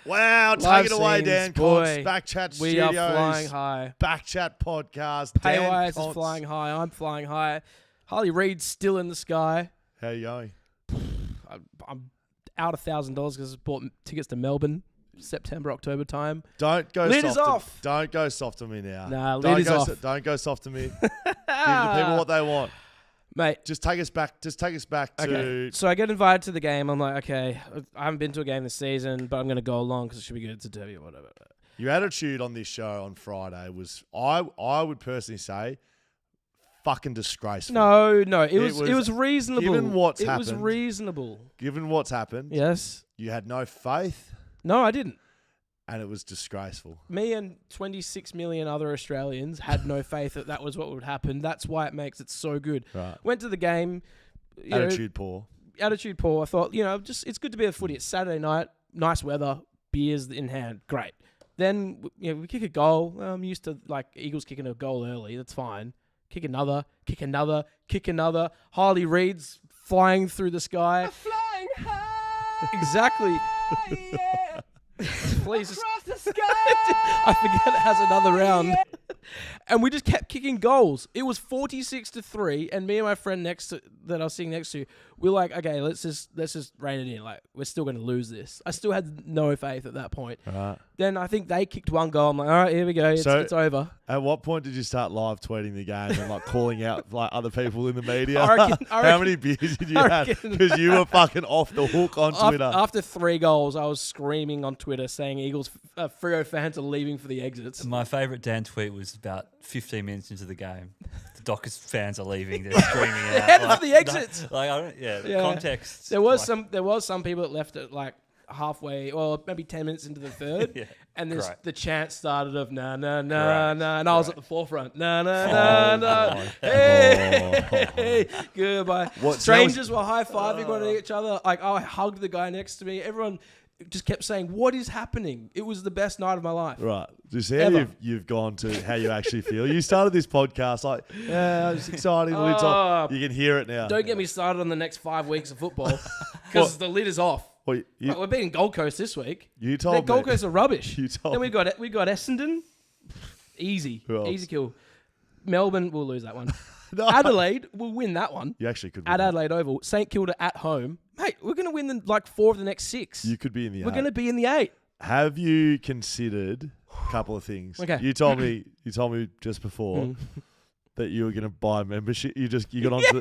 Wow, Live take it away, scenes, Dan boy. Const. BackChat We Studios. are flying high. BackChat podcast. Paywise Dan is flying high. I'm flying high. Harley Reed's still in the sky. How you going? I'm out $1,000 because I bought tickets to Melbourne, September, October time. Don't go Lid soft. is off. Don't go soft to me now. Nah, lid is off. Don't go soft to me. Give the people what they want. Mate. Just take us back to... So I get invited to the game. I'm like, okay, I haven't been to a game this season, but I'm going to go along because it should be good. It's a derby or whatever. Your attitude on this show on Friday was, I would personally say, fucking disgraceful. No, it was reasonable. Given what's happened. happened. It was reasonable. Given what's happened. Yes. You had no faith. No, I didn't. And it was disgraceful. Me and 26 million other Australians had no faith that was what would happen. That's why it makes it so good. Right. Went to the game. Attitude poor. Attitude poor. I thought, just it's good to be at footy. It's Saturday night, nice weather, beers in hand, great. Then we kick a goal. I'm used to Eagles kicking a goal early. That's fine. Kick another. Harley Reed's flying through the sky. Flying high. Exactly. Yeah. Please. Across the sky. I forget it has another round. Yeah. And we just kept kicking goals. It was 46-3, and me and my friend that I was sitting next to, we were like, okay, let's just rein it in. We're still going to lose this. I still had no faith at that point. Right. Then I think they kicked one goal. I'm like, all right, here we go. It's over. At what point did you start live tweeting the game and calling out other people in the media? I reckon, How many beers did you have? Because you were fucking off the hook on Twitter. After 3 goals, I was screaming on Twitter saying Eagles Freo fans are leaving for the exits. My favourite Dan tweet was about 15 minutes into the game. The Dockers fans are leaving. They're screaming out. Headed for the exits. The context. There was some people that left it halfway, or maybe 10 minutes into the third, yeah, and the chant started of nah, and I was at the forefront. Nah. Hey, goodbye. Strangers were high-fiving one each other. I hugged the guy next to me. Everyone just kept saying, what is happening? It was the best night of my life. Right. Just how you've gone to how you actually feel. You started this podcast it's exciting. The lid's off. You can hear it now. Don't get me started on the next 5 weeks of football because the lid is off. Well, we're beating Gold Coast this week. You told me. Gold Coast are rubbish. You told then me. we got Essendon. Easy kill. Melbourne will lose that one. No. Adelaide will win that one. You actually could at Adelaide Oval. St Kilda at home. Mate, we're going to win 4 of the next 6. You could be in the 8. We're going to be in the 8. Have you considered a couple of things? Okay. You told me just before that you were going to buy a membership. You got onto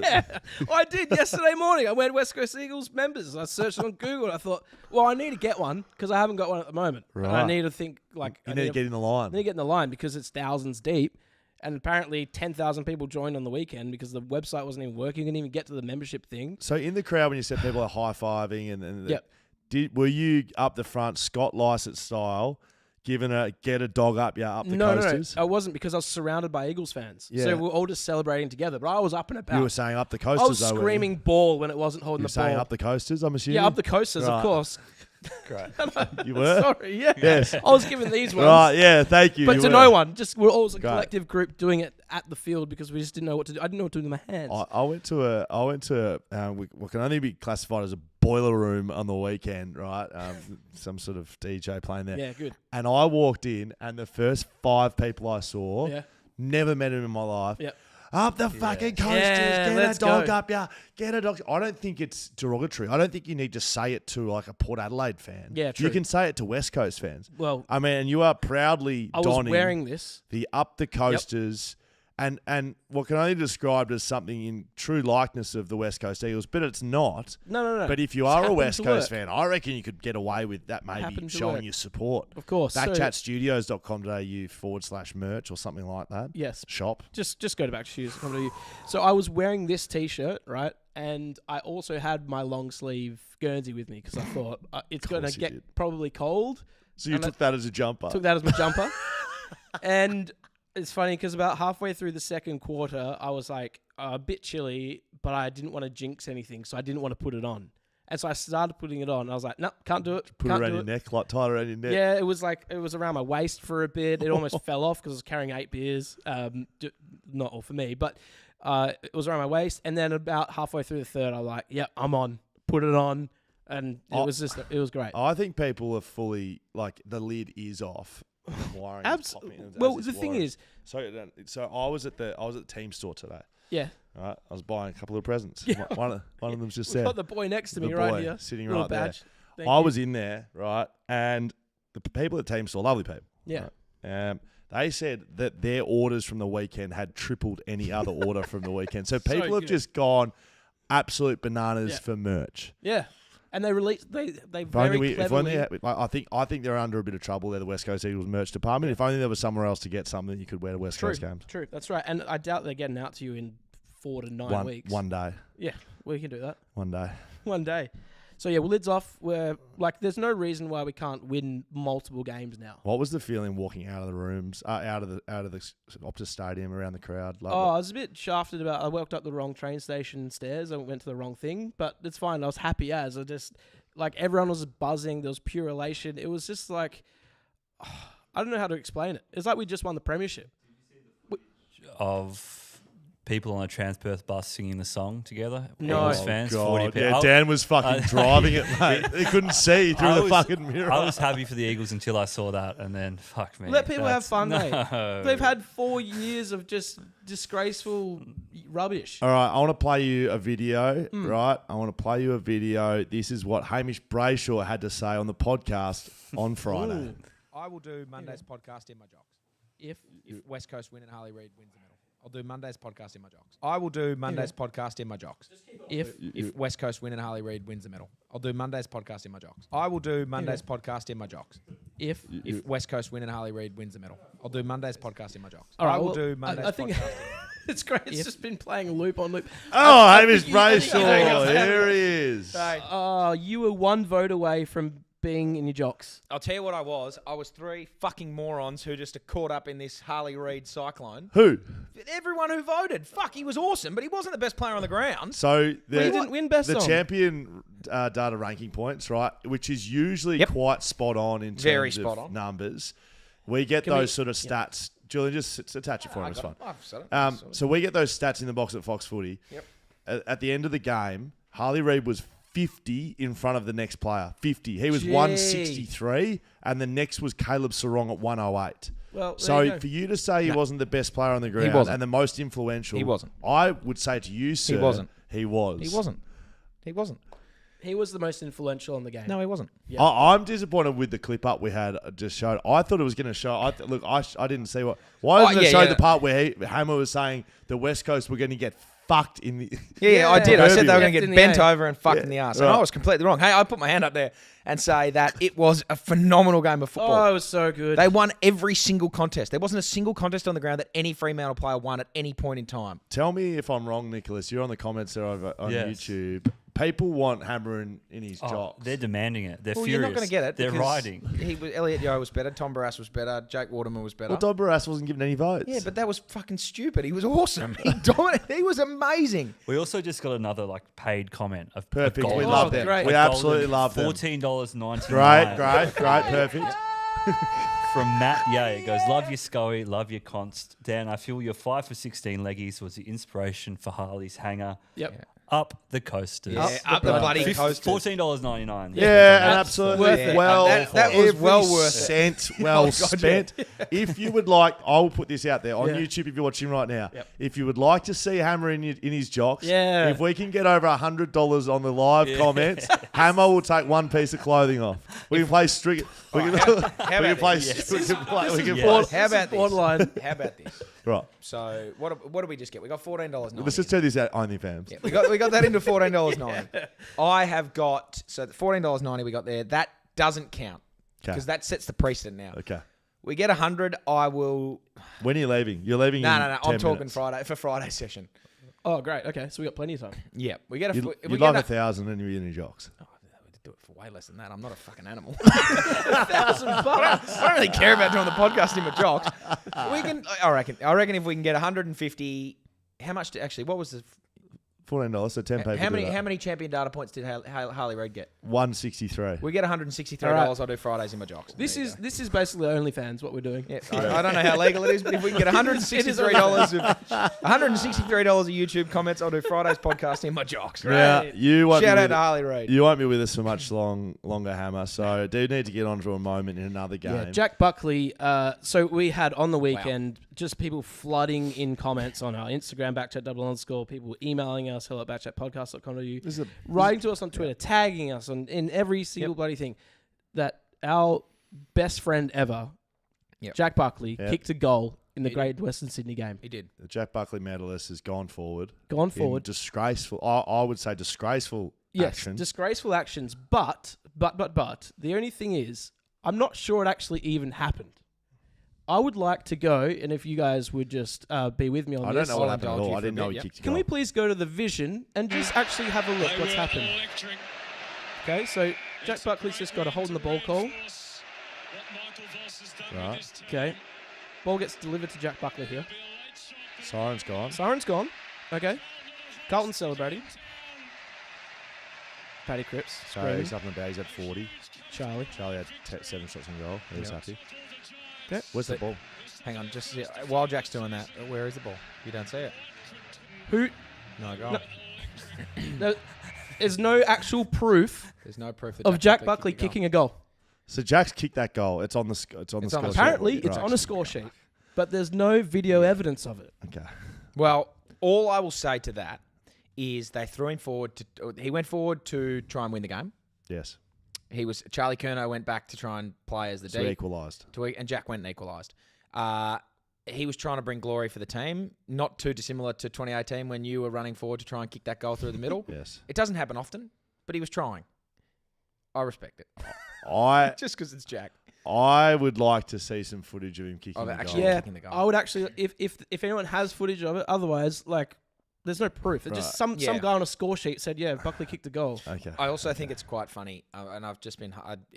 I did yesterday morning. I went West Coast Eagles members. I searched on Google. And I thought, well, I need to get one because I haven't got one at the moment. Right. And I need to think you need to get in the line. I need to get in the line because it's thousands deep. And apparently 10,000 people joined on the weekend because the website wasn't even working. You couldn't even get to the membership thing. So in the crowd when you said people are high-fiving and yep. Were you up the front, Scott Lysaght style, giving get a dog up up the coasters? No, I wasn't because I was surrounded by Eagles fans. Yeah. So we were all just celebrating together. But I was up and about. You were saying up the coasters, I was screaming ball when it wasn't holding the ball. You were saying up the coasters, I'm assuming? Yeah, up the coasters, right. of course. Great. You were? Sorry, yeah. Yes. I was giving these ones. Right, yeah, thank you. But you to were. no one. Just we're all a Great. collective group doing it at the field because we just didn't know what to do. I didn't know what to do with my hands. I went to what can only be classified as a boiler room on the weekend, right? Some sort of DJ playing there. Yeah, good. And I walked in, and the first 5 people I saw, never met him in my life. Yep. Up the fucking coasters, get a dog up, get a dog. I don't think it's derogatory. I don't think you need to say it to a Port Adelaide fan. Yeah, true. You can say it to West Coast fans. Well, I mean, you are proudly donning wearing this. The up the coasters. Yep. And what can only be described as something in true likeness of the West Coast Eagles, but it's not. No. But if you are a West Coast fan, I reckon you could get away with that, maybe showing your support. Of course. BackChatStudios.com.au/merch or something like that. Yes. Shop. Just go to BackChatStudios.com.au. So I was wearing this T-shirt, right? And I also had my long sleeve Guernsey with me because I thought it's going to get probably cold. So you took that as a jumper? Took that as my jumper. And it's funny because about halfway through the second quarter, I was a bit chilly, but I didn't want to jinx anything, so I didn't want to put it on. And so I started putting it on. I was like, no, can't do it. Put it around your neck, tied around your neck. Yeah, it was around my waist for a bit. It almost fell off because I was carrying 8 beers. Not all for me, but it was around my waist. And then about halfway through the third, I was like, yep, I'm on. Put it on. and it was great. I think people are fully like the lid is off. Well, the thing is, so I was at the team store today. yeah, Right, I was buying a couple of presents. Yeah. One of them's just we've there. got the boy next to me The right boy here, sitting little right there. badge. Thank I you. was in there, right, and the people at team store, lovely people. Yeah. Right? They said that their orders from the weekend had tripled any other order from the weekend. So people have good. just gone absolute bananas for merch. Yeah, and they released they If only very cleverly. I think they're under a bit of trouble there, the West Coast Eagles merch department. If only there was somewhere else to get something you could wear to West Coast games. True, that's right. And I doubt they're getting out to you in 4 to 9 weeks. One day. Yeah, we can do that. One day. One day. So yeah, well, lids off. We're like, there's no reason why we can't win multiple games now. What was the feeling walking out of the rooms, out of the Optus Stadium, around the crowd? Like, I was a bit shafted about. I walked up the wrong train station stairs. I went to the wrong thing, but it's fine. I was happy as I just like everyone was buzzing. There was pure elation. It was just like I don't know how to explain it. It's like we just won the premiership. Of people on a Transperth bus singing the song together. No. Eagles fans, God. 40 people. Yeah, Dan was fucking driving it, mate. They couldn't see through the fucking mirror. I was happy for the Eagles until I saw that, and then fuck me. Let people have fun, mate. No. They've had 4 years of just disgraceful rubbish. All right, I want to play you a video, right? I want to play you a video. This is what Hamish Brayshaw had to say on the podcast on Friday. Ooh. I will do Monday's podcast in my jocks. If West Coast win and Harley Reed wins the medal. I'll do Monday's podcast in my jocks. I will do Monday's podcast in my jocks. If West Coast win and Harley Reed wins the medal. I'll do Monday's podcast in my jocks. I will do Monday's podcast in my jocks. If West Coast win and Harley Reed wins the medal. I'll do Monday's podcast in my jocks. All right, I will well, do Monday's I think podcast. it's great. It's just been playing loop on loop. Oh, I Hamish think I think Brayshaw. Here he is. You were 1 vote away from being in your jocks. I'll tell you what I was. I was 3 fucking morons who just are caught up in this Harley Reed cyclone. Who? Everyone who voted. Fuck, he was awesome, but he wasn't the best player on the ground. So Well, you didn't win best the song. champion data ranking points, right, which is usually quite spot on in terms Very of spot on. numbers. We get Can those we- sort of stats. Julian, just attach it for him. It's fine. I've said it. So we get those stats in the box at Fox Footy. Yep. At the end of the game, Harley Reid was 50 in front of the next player. 50. He was Gee. 163, and the next was Caleb Sarong at 108. Well, there So you go. for you to say he wasn't the best player on the ground wasn't. and the most influential, He wasn't. I would say to you, sir, wasn't. He was. He wasn't. He wasn't. He was the most influential in the game. No, he wasn't. Yeah. I'm disappointed with the clip up we had just showed. I thought it was going to show. I didn't see what. Why didn't it show the part where Hammer was saying the West Coast were going to get fucked in the. Yeah, I did. I said they were going Left to in get the bent A. over and fucked in the ass. And right. I was completely wrong. Hey, I put my hand up there and say that it was a phenomenal game of football. Oh, it was so good. They won every single contest. There wasn't a single contest on the ground that any Fremantle player won at any point in time. Tell me if I'm wrong, Nicholas. You're on the comments there over on Yes. YouTube. People want Hammer in his jocks. They're demanding it. They're Well, furious. you're not going to get it. They're because riding. Elliot Yeo was better. Tom Barrass was better. Jake Waterman was better. Well, Don Barrass wasn't given any votes. Yeah, but that was fucking stupid. He was awesome. He dominated. He was amazing. We also just got another paid comment of Perfect. a We golden- love Oh, them. great. We a absolutely golden love them. $14.99. Great. Perfect. From Matt Yeh, it goes, love your Schoey, love your Const. Dan, I feel your 5 for 16 leggies was the inspiration for Harley's hanger. Yep. Up the coasters. Yeah, up the bloody coasters. $14.99. Yeah, and absolutely. Worth it. Well, That was well worth it. cent well spent. If you would like, I will put this out there on Yeah. YouTube if you're watching right now. Yep. If you would like to see Hammer in his jocks, Yeah. if we can get over $100 on the live comments, Hammer will take one piece of clothing off. We can play strict. We can play. We can play. How about this? Borderline. How about this? Right. So what do we just get? We got $14.90. Let's just turn this out, OnlyFans. Yeah, we got that into $14.90. I have got the $14.90 we got there. That doesn't count because that sets the precedent now. Okay. We get 100. I will. When are you leaving? You're leaving. No. in I'm 10 talking minutes. Friday session. Oh, great. Okay, so we got plenty of time. Yeah, we get a. You'd, we you'd get love a- 1,000 and you're in your jocks. Oh, we'd do it for way less than that. I'm not a fucking animal. $1,000. I don't really care about doing the podcast in my jocks. We can. I reckon if we can get 150. How much? What was the $14, so 10 people. How do many that. how many champion data points did Harley Reid get? 163. We get $163. All right. I'll do Fridays in my jocks. This There you is go. this is basically OnlyFans. What we're doing. Yeah, I don't know how legal it is, but if we can get $163 of YouTube comments, I'll do Friday's podcast in my jocks. Yeah, you won't Shout be out with to Harley Reid. You won't be with us for much longer, Hammer. So do need to get onto a moment in another game. Yeah, Jack Buckley. So we had on the weekend just people flooding in comments on our Instagram, BackChat _, people emailing us, hello@backchatpodcast.com.au, writing to us on Twitter, tagging us in every single bloody thing, that our best friend ever, Jack Buckley, kicked a goal in the Great Western Sydney game. He did. The Jack Buckley medalist has gone forward. Gone In disgraceful. I would say disgraceful action. Disgraceful actions. But the only thing is, I'm not sure it actually even happened. I would like to go, and if you guys would just be with me on I this. don't know what happened at indulge all. you I for didn't a know bit, he yep. kicked a Can goal. we please go to the vision and just actually have a look what's happened? Okay, so Jack Buckley's just got a hold in the ball call. Right. Okay. Ball gets delivered to Jack Buckley here. Siren's gone. Siren's gone. Okay. Carlton's celebrating. Paddy Cripps. So screaming. he's up and about. He's at 40. Charlie. Charlie had 7 shots on goal. He was happy. Okay. Where's the ball? Hang on, just while Jack's doing that, where is the ball? You don't see it. Who? No goal. No. No, there's no actual proof There's no proof that of Jack Buckley kicked the goal. kicking a goal. So Jack's kicked that goal. It's on the score sheet. Apparently, it's Right. on a score sheet, but there's no video evidence of it. Okay. Well, all I will say to that is they threw him forward he went forward to try and win the game. Yes. Charlie Curnow went back to try and play as the So D. equalised. And Jack went and equalised. He was trying to bring glory for the team, not too dissimilar to 2018 when you were running forward to try and kick that goal through the middle. Yes. It doesn't happen often, but he was trying. I respect it. Just because it's Jack. I would like to see some footage of him kicking Of the actually goal. Yeah, kicking the goal. I would actually, if anyone has footage of it, otherwise, like, there's no proof. It's just some Yeah. guy on a score sheet said, yeah, Buckley kicked the goal. Okay. I also think it's quite funny, and I've just been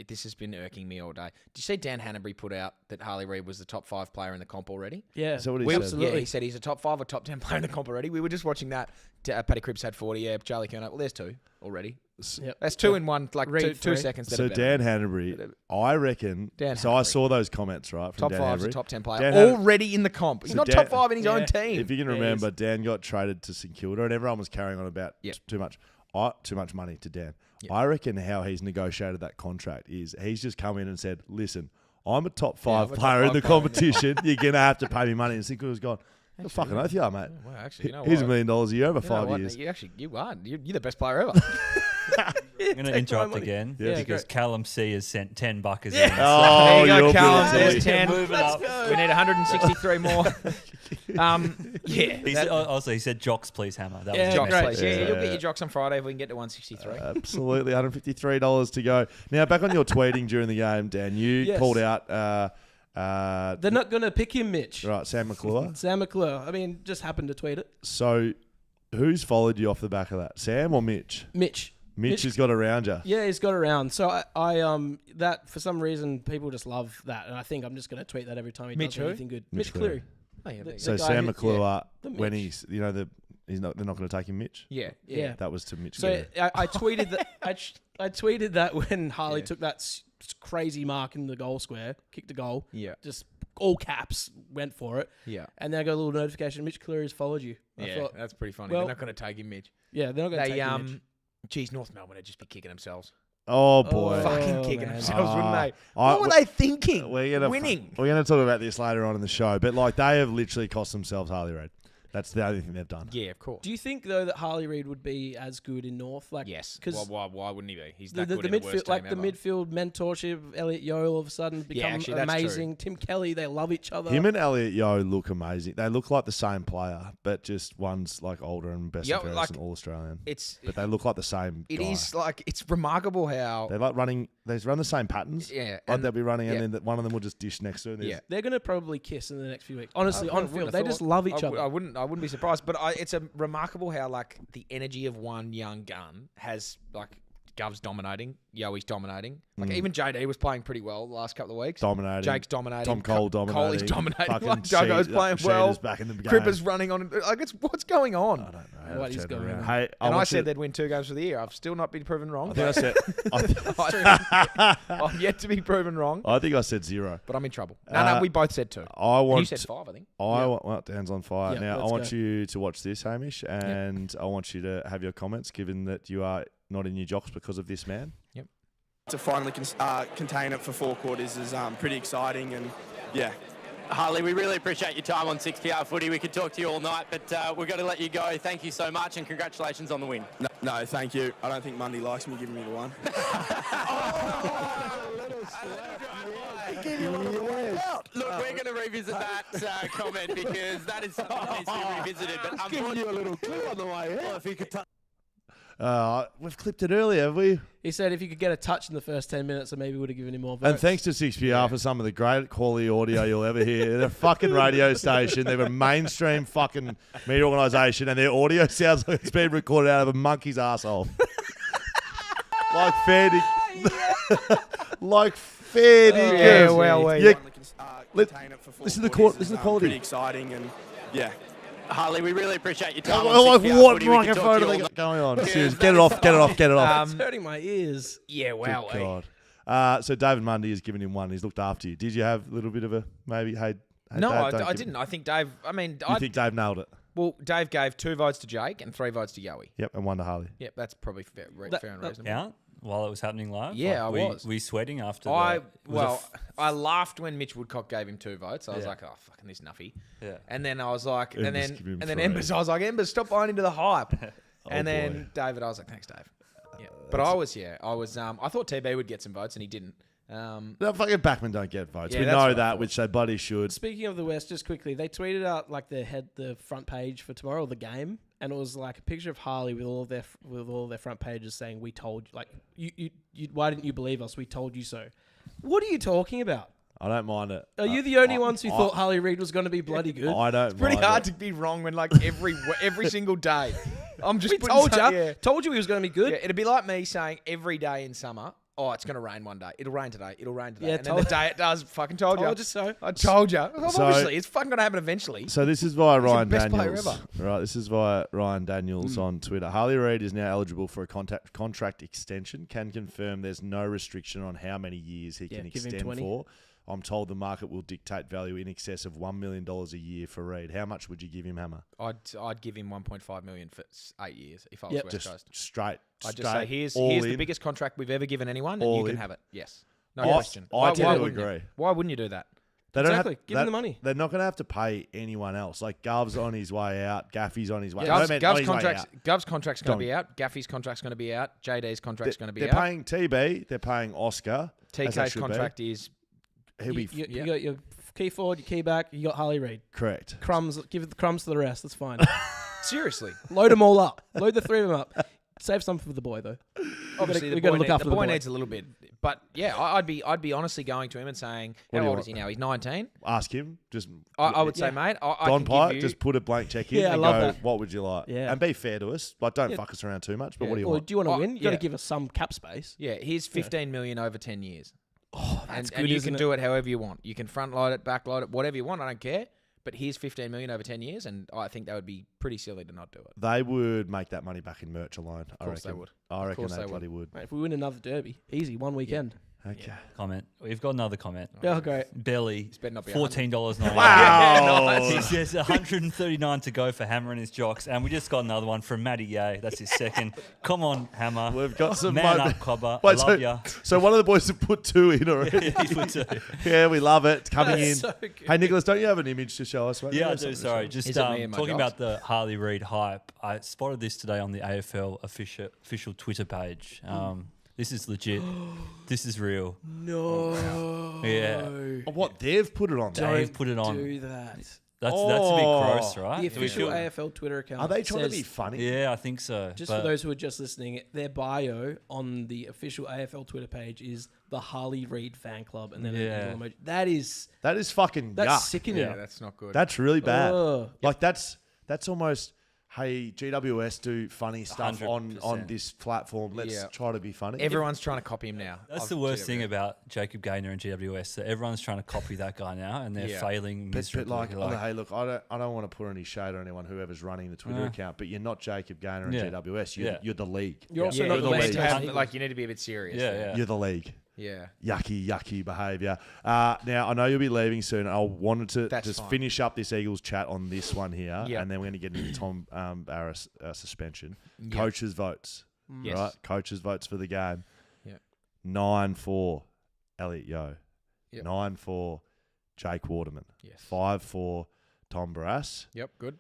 this has been irking me all day. Did you see Dan Hanbury put out that Harley Reid was the top 5 player in the comp already? Yeah, Is that what he We- said? absolutely. Yeah, he said he's a top 5 or top 10 player in the comp already. We were just watching that. Paddy Cripps had 40. Yeah, Charlie Curnow. Well, there's 2 already. Yep. That's 2 in one, like Reid 2 3. seconds. that So are better. Dan Hanbury, I reckon. Dan so I Hanbury. saw those comments, right? From Top Dan 5's Hanbury. a top 10 player Dan Han- already in the comp. He's So not Dan- top 5 in his Yeah. own team. If you can Yeah, he remember, is. Dan got traded to St Kilda, and everyone was carrying on about Yep. too much. Too much money to Dan. Yep. I reckon how he's negotiated that contract is he's just come in and said, "Listen, I'm a top 5 I'm a top player in 5 the player in the competition. You're gonna have to pay me money." And St Kilda's gone, "The fucking oath you are, mate. Well, actually, you know Here's what? $1 million a year over You know 5 what? years." You are. You're the best player ever. I'm going to interrupt money. again Yeah, because great. Callum C has sent 10 buckers Yeah. in. Oh, There you go, you're Callum. brilliant. There's 10. Moving up. We need 163 more. Yeah. He said, also, he said, "Jocks, please, Hammer." That Yeah, was Jocks, great. please. Yeah, Yeah. you'll get your jocks on Friday if we can get to 163. Absolutely, $153 to go. Now, back on your tweeting during the game, Dan, you Yes. called out They're not going to pick him, Mitch. right, Sam McClure. Sam McClure. I mean, just happened to tweet it. So, who's followed you off the back of that? Sam or Mitch? Mitch. Mitch has got around you. Yeah, he's got around. So I that for some reason people just love that, and I think I'm just going to tweet that every time he Mitch does who? anything good. Mitch Mitch Cleary. Oh, yeah, there you So go. guy Sam who- McClure, the when Mitch. they're not going to take him, Mitch. Yeah. Yeah. That was to Mitch. So Cleary. I tweeted that. I tweeted that when Harley Yeah. took that crazy mark in the goal square, kicked a goal, Yeah. just all caps went for it, Yeah. and then I got a little notification. Mitch Cleary has followed you. I Yeah, thought, that's pretty funny. well- They're not going to take him, Mitch. yeah, they're not going to They take him, Mitch. geez, North Melbourne would just be kicking themselves. Oh boy. Oh, Fucking kicking man. themselves, wouldn't they? I- What were they thinking? We're gonna Winning. We're going to talk about this later on in the show, but like they have literally cost themselves Harley Reid. That's the only thing they've done. Yeah, of course. Do you think though that Harley Reid would be as good in North? Like, Yes. because Why wouldn't he be? He's the that good in midfield, the worst like team the ever. midfield mentorship of Elliot Yeo, all of a sudden become actually, that's true. amazing. Tim Kelly, they love each other. Him and Elliot Yeo look amazing. They look like the same player, but just one's like older and best Yeah, and fairest like- and all Australian. It's But they look like the same. it guy. is like it's remarkable how They like running. They run the same patterns. yeah. Like And they'll be running, yeah. and then one of them will just dish next to it. Yeah. They're gonna probably kiss in the next few weeks. Honestly, I on wouldn't field, have they thought. just love each other. I wouldn't be surprised. But it's a remarkable how like the energy of one young gun has like Gov's dominating. Yoey's dominating. Like even JD was playing pretty well the last couple of weeks. Dominating. Jake's dominating. Tom Cole dominating. Coley's dominating. Fucking Like, Juggo's playing well. Sheeter's back in the game. Cripper's running on. Like, what's going on? I don't know. What is going on? Hey, I said they'd win 2 games for the year. I've still not been proven wrong. I think I said. I'm yet to be proven wrong. I think I said 0. But I'm in trouble. No, we both said 2. I want. And you said 5, I think. Well, Dan's on fire. Yep, Now, I let's want go. you to watch this, Hamish, and I want you to have your comments, given that you are not in your jocks because of this man. Yep. To finally contain it for 4 quarters is pretty exciting, and yeah. Harley, we really appreciate your time on 6PR footy. We could talk to you all night, but we've got to let you go. Thank you so much, and congratulations on the win. No, thank you. I don't think Mundy likes me giving me the one. Look, we're going to revisit that comment because that is something that needs to be revisited. But I'm giving you a little clue on the way. Well, if you could We've clipped it earlier, have we? He said if you could get a touch in the first 10 minutes, then maybe we would have given him more votes. And thanks to 6PR for some of the great quality audio you'll ever hear. They're a fucking radio station. They're a mainstream fucking media organisation, and their audio sounds like it's been recorded out of a monkey's asshole. Like fair to, like fair to. Yeah, well, yeah. Contain it for 4 Listen to the quarters listen to is, quality. Pretty exciting, and yeah. Harley, we really appreciate your time. Oh, on like 6PR what footy. We could talk microphone to are you they all got going on? Yeah, Seriously, that get it is off, get it off, get it off. It's hurting my ears. Yeah, wow. Good God. So David Mundy has given him 1. He's looked after you. Did you have a little bit of a maybe? Hey, No, Dave, don't I give didn't. it. I think Dave. I mean, You think Dave nailed it? well, Dave gave 2 votes to Jake and 3 votes to Yoey. Yep, and 1 to Harley. Yep, that's probably fair and reasonable. Count while it was happening live? Yeah, I was. Were you sweating after I laughed when Mitch Woodcock gave him 2 votes. I was Yeah. like, oh, fucking this nuffie. Yeah. And then I was like, Embers and give him then 3. Embers, I was like, Embers, stop buying into the hype. And boy. then David, I was like, thanks, Dave. Yeah. But I was. I thought TB would get some votes and he didn't. No, fucking backmen don't get votes. Yeah, we that's know what I that, thought. which they bloody should. Speaking of the West, just quickly, they tweeted out like the front page for tomorrow, the game, and it was like a picture of Harley with all their front pages saying, "We told you, like you why didn't you believe us? We told you so." What are you talking about? I don't mind it. Are you the only ones who thought Harley Reed was going to be bloody good? I don't. Pretty mind hard it. to be wrong when like every single day. I'm just We putting told some- you, yeah. told you he was going to be good. Yeah, it'd be like me saying every day in summer, oh, it's going to rain one day. It'll rain today. It'll rain today. Yeah, and then the day it does, fucking told you. Told you so. I told you. So- Obviously, it's fucking going to happen eventually. So this is via Ryan the best player Daniels. ever. Right, this is via Ryan Daniels on Twitter. Harley Reed is now eligible for a contract extension. Can confirm there's no restriction on how many years he can give him extend 20. for. I'm told the market will dictate value in excess of $1 million a year for Reed. How much would you give him, Hammer? I'd give him 1.5 million for 8 years if I was Yep. West Just Coast. straight. I'd just say here's all the in. biggest contract we've ever given anyone, and All you can in. have it. Yes, no I- question. I tend to wouldn't you? agree. Why wouldn't you do that? They don't Exactly. have, Give him the money. They're not going to have to pay anyone else. Like Gov's on his way out. Gaffy's on his way. Gov's, I mean, Gov's on his way contract's out. Gov's contract's going Don't. to be out. Gaffy's contract's going to be out. JD's contract's going to be They're out. paying TB. They're paying Oscar. as they TK's should be. contract is He'll be You got your key forward, your key back. You got Harley Reed. correct. Crumbs. Give the crumbs to the rest. That's fine. seriously. Load them all up. Load the 3 of them up. Save some for the boy though. Obviously, we got to look after the boy needs a little bit. But yeah, I'd be honestly going to him and saying, What do how you old want? is he now? He's 19. Ask him. Just I would say, mate, I Don can Pike, give you. just put a blank check in Yeah, I and love go, that. what would you like? Yeah. And be fair to us. Like, don't Yeah. fuck us around too much, but Yeah. what do you Or want? do you want to win? You got to yeah. give us some cap space. Yeah, here's 15 million over 10 years. Oh, that's good. And you isn't can it? do it however you want. You can front load it, back load it, whatever you want. I don't care. But here's 15 million over 10 years, and I think that would be pretty silly to not do it. They would make that money back in merch alone. Of course they would. I Of reckon course they they would. bloody would. Mate, if we win another derby, easy 1 weekend. Okay. Comment. We've got another comment. Oh, great. Belly, better not be $14.99. Wow. He says 139 to go for Hammer and his jocks, and we just got another one from Matty Yeh. That's his second. Come on, Hammer. We've got some Man mo- up, Cobber. Wait, I love ya. so one of the boys have put 2 in already. He put two. Yeah, we love it. It's coming in. So good. Hey, Nicholas, don't you have an image to show us? Mate? Yeah, I Have do. something to Sorry, show us. just Is it me and my talking jocks? about the Harley Reed hype. I spotted this today on the AFL official Twitter page. This is legit. This is real. No. Yeah. Oh, what? They've put it on. Dave put it on. Do that. That's a bit gross, right? The Do we official feel- AFL Twitter account. Are they trying to says- be funny? Yeah, I think so. Just But for those who are just listening, their bio on the official AFL Twitter page is the Harley Reed fan club, and then an Yeah. emoji. That is That is fucking that's yuck. sickening. Yeah, that's not good. That's really bad. Ugh. Like that's almost hey, GWS do funny stuff on 100%. this platform. Let's try to be funny. Everyone's trying to copy him now. That's the worst thing about Jacob Gaynor and GWS. That everyone's trying to copy that guy now, and they're failing But miserably. hey, look, I don't want to put any shade on anyone, whoever's running the Twitter account, but you're not Jacob Gaynor and GWS. You're the league. You're also not you the need West to Coast have, Eagles. like, you need to be a bit serious. Yeah. You're the league. Yeah. Yucky behaviour. Now, I know you'll be leaving soon. I wanted to That's just fine. finish up this Eagles chat on this one here, Yep. and then we're going to get into Tom Barrass suspension. Yep. Coaches' votes. Yes. Right? Coaches' votes for the game. Yep. 9-4, Elliot Yeo. Yep. 9-4, Jake Waterman. Yes. 5-4, Tom Barrass. Yep, good.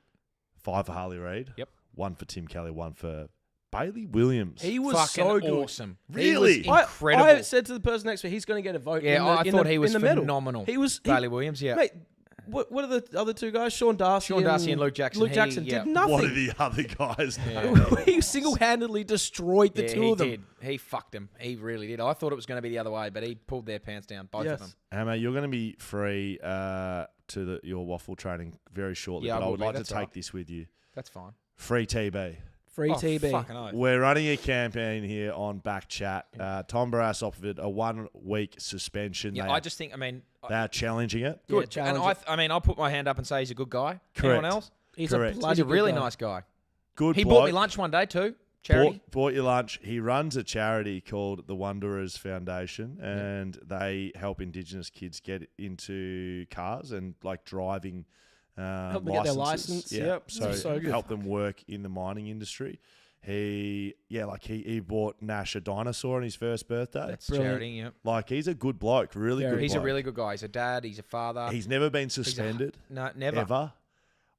5 for Harley Reed. Yep. 1 for Tim Kelly. 1 for Bailey Williams. He was Fucking so good. awesome. Really? He was incredible. I said to the person next to me, he's going to get a vote. Yeah, I thought he was in the middle. phenomenal. He was Bailey Williams, yeah. Mate, what are the other two guys? Sean Darcy and Luke Jackson. Luke Jackson yeah. did nothing. What are the other guys? He single-handedly destroyed the two he of them. did. He fucked them. He really did. I thought it was going to be the other way, but he pulled their pants down, both of them. Mate, you're going to be free to your waffle training very shortly, Yeah, but I I will would be. like to That's take all right. this with you. That's fine. Free TB. Free Oh, TB. fucking oath. We're running a campaign here on BackChat. Tom Barrass offered a 1-week suspension. Yeah, I just think, they are challenging it. Yeah, good. challenge And I'll put my hand up and say he's a good guy. Correct. Anyone else? He's Correct. a bloody He's a really good guy. nice guy. Good He bloke. bought me lunch one day too. Charity. Bought your lunch. He runs a charity called the Wanderers Foundation, and they help Indigenous kids get into cars and like driving Help them get their licenses. license. Yep. So good. help them work in the mining industry. He bought Nash a dinosaur on his first birthday. That's Brilliant. charity, yeah. Like, he's a good bloke, really Yeah, good He's bloke. a really good guy. He's a dad. He's a father. He's never been He's a- suspended, No, never. ever.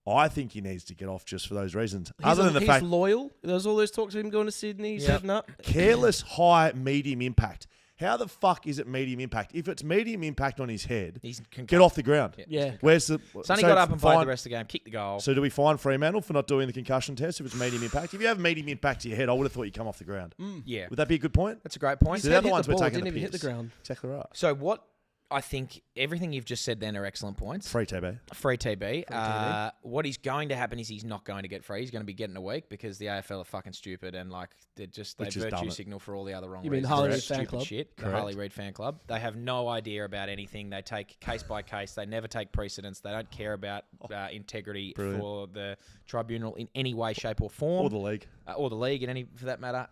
I think he needs to get off just for those reasons. He's Other than the he's fact, loyal. There's all those talks of him going to Sydney, setting up. careless, high, medium impact. How the fuck is it medium impact? If it's medium impact on his head, He's get off the ground. Yeah. Where's the... Sonny so got up and played fine- the rest of the game, kicked the goal. So do we fine Fremantle for not doing the concussion test if it's medium impact? If you have medium impact to your head, I would have thought you'd come off the ground. Yeah, Would that be a good point? that's a great point. So they're the Hit ones we're ball, taking didn't the even hit the piss. ground. Exactly right. So what I think everything you've just said then are excellent points. Free TB. Free TB. What is going to happen is he's not going to get free. He's going to be getting a week because the AFL are fucking stupid and like they Which is dumb. virtue signal for all the other wrong You mean reasons. Harley They're Reed fan stupid club? shit. The Correct. Harley Reed fan club. They have no idea about anything. They take case by case. They never take precedence. They don't care about integrity Brilliant. for the tribunal in any way, shape, or form, Or the league. or the league in any for that matter.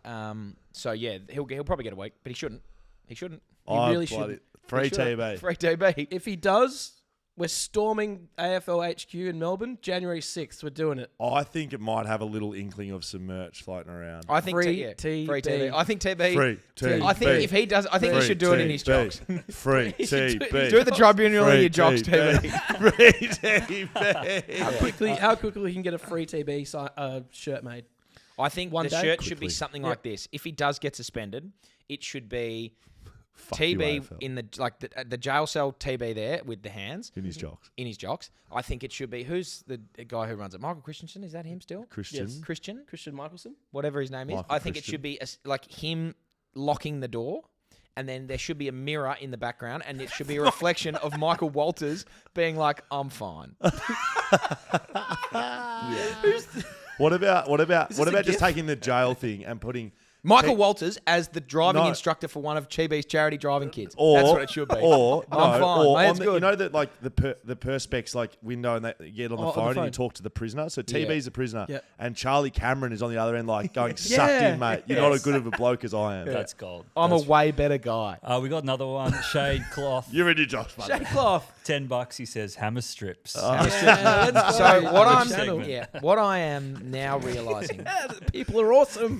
So yeah, he'll probably get a week, but he shouldn't. He shouldn't. really bloody- should. Free He should. TB. Free TB. If he does, we're storming AFL HQ in Melbourne, January 6th. We're doing it. I think it might have a little inkling of some merch floating around. I think Free Free TB. TB. I think TB. Free TB. I think if he does, I think he should do it in his jocks. Free TB. Do the tribunal in Free your jocks, TB. Free TB. How quickly we can get a free TB shirt made? I think One the day? shirt should be Quickly. something Yeah. like this. If he does get suspended, it should be Fuck you, TB AFL. in the jail cell TB there with the hands In his jocks. in his jocks. I think it should be who's the guy who runs it? Michael Christensen, is that him still? Christian. Yes. Christian, Christian Michelson? whatever his name is. Michael I think Christian. it should be like him locking the door. And then there should be a mirror in the background, and it should be a reflection of Michael Walters being like, "I'm fine." What about this a just gif? taking the jail thing and putting Michael Walters as the driving No. instructor for one of Chibi's charity driving kids. or That's what it should be. Or I'm no, fine, or mate, on it's the, good. you know that like the perspex like window and you get on the Oh, on the phone and you phone. talk to the prisoner. So TB's the prisoner, Yeah. and Charlie Cameron is on the other end like going sucked Yeah. in, mate. You're not as good of a bloke as I am. That's gold. I'm a way better guy. We got another one. Shade cloth. You're in your jocks, mate. Shake cloth. $10. He says hammer strips. Yeah, let's So go. what Good I'm channel. what I am now realizing, The people are awesome.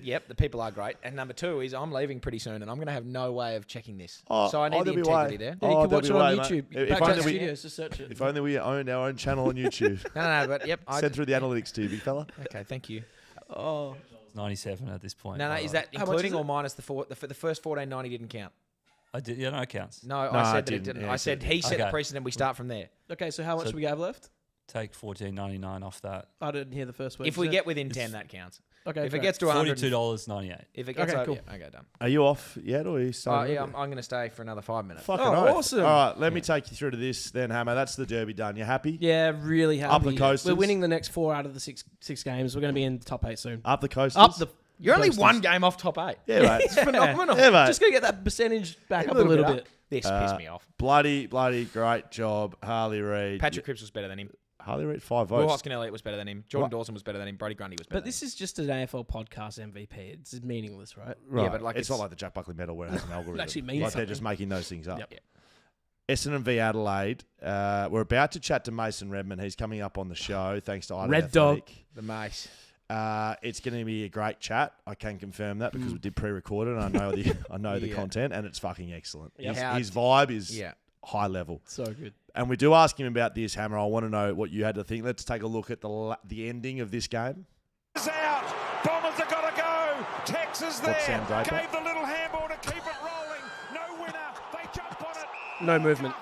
yep, the people are great. And number two is I'm leaving pretty soon, and I'm going to have no way of checking this. Oh, So I need the there'll be integrity way. there. Yeah, you Oh, can watch it there'll on be way, YouTube. mate. If BackChat only we- Studios, just search it. If only we owned our own channel on YouTube. No, but yep. Send through the analytics to you, big fella. Okay, thank you. Oh, 97 at this point. No, is that How much including is it? or minus the first 14.90 didn't count? I did. Yeah, no, it counts. No, No, I said it that it didn't. didn't. Yeah, I it said didn't. he set the Okay. precedent. We start from there. okay. So how much So- do we have left? Take $14.99 off that. I didn't hear the first word. If you we said. get within 10, that counts. Okay. If great. it gets to 100, $42.98. if it gets Okay, over, cool. yeah, okay, done. Are you off yet, or are you still? Yeah, I'm going to stay for another 5 minutes. Fucking Oh, oath. awesome. All right, let me take you through to this then, Hammer. That's the derby done. You happy? Yeah, really happy. Up the coasters? We're winning the next 4 out of the six games. We're going to be in the top 8 soon. Up the coasters? Up the. You're only coasters. 1 game off top 8. Yeah, mate. It's phenomenal. Yeah, mate. Just going to get that percentage back up a little little bit bit. up. This pissed me off. Bloody great job, Harley Reed. Patrick Cripps was better than him. Harley Reed, 5 Will votes. Hoskin Elliott was better than him. Jordan Dawson was better than him. Brody Grundy was better But this is just an AFL podcast MVP. It's meaningless, right? Right. Yeah, but like it's not like the Jack Buckley medal where it has an algorithm. actually means like they're something. just making those things up. Yep. Essendon v Adelaide. We're about to chat to Mason Redman. He's coming up on the show. Thanks to Red Dog. the Mace. It's going to be a great chat. I can confirm that because we did pre-record it. And I know the Yeah. content, and it's fucking excellent. Yep. His vibe is Yeah. high level. So good. And we do ask him about this, Hammer. I want to know what you had to think. Let's take a look at the ending of this game. Is out. Bombers have got to go. Texas there. What's Sam Draper? Gave the little handball to keep it rolling. No winner. They jump on it. No movement.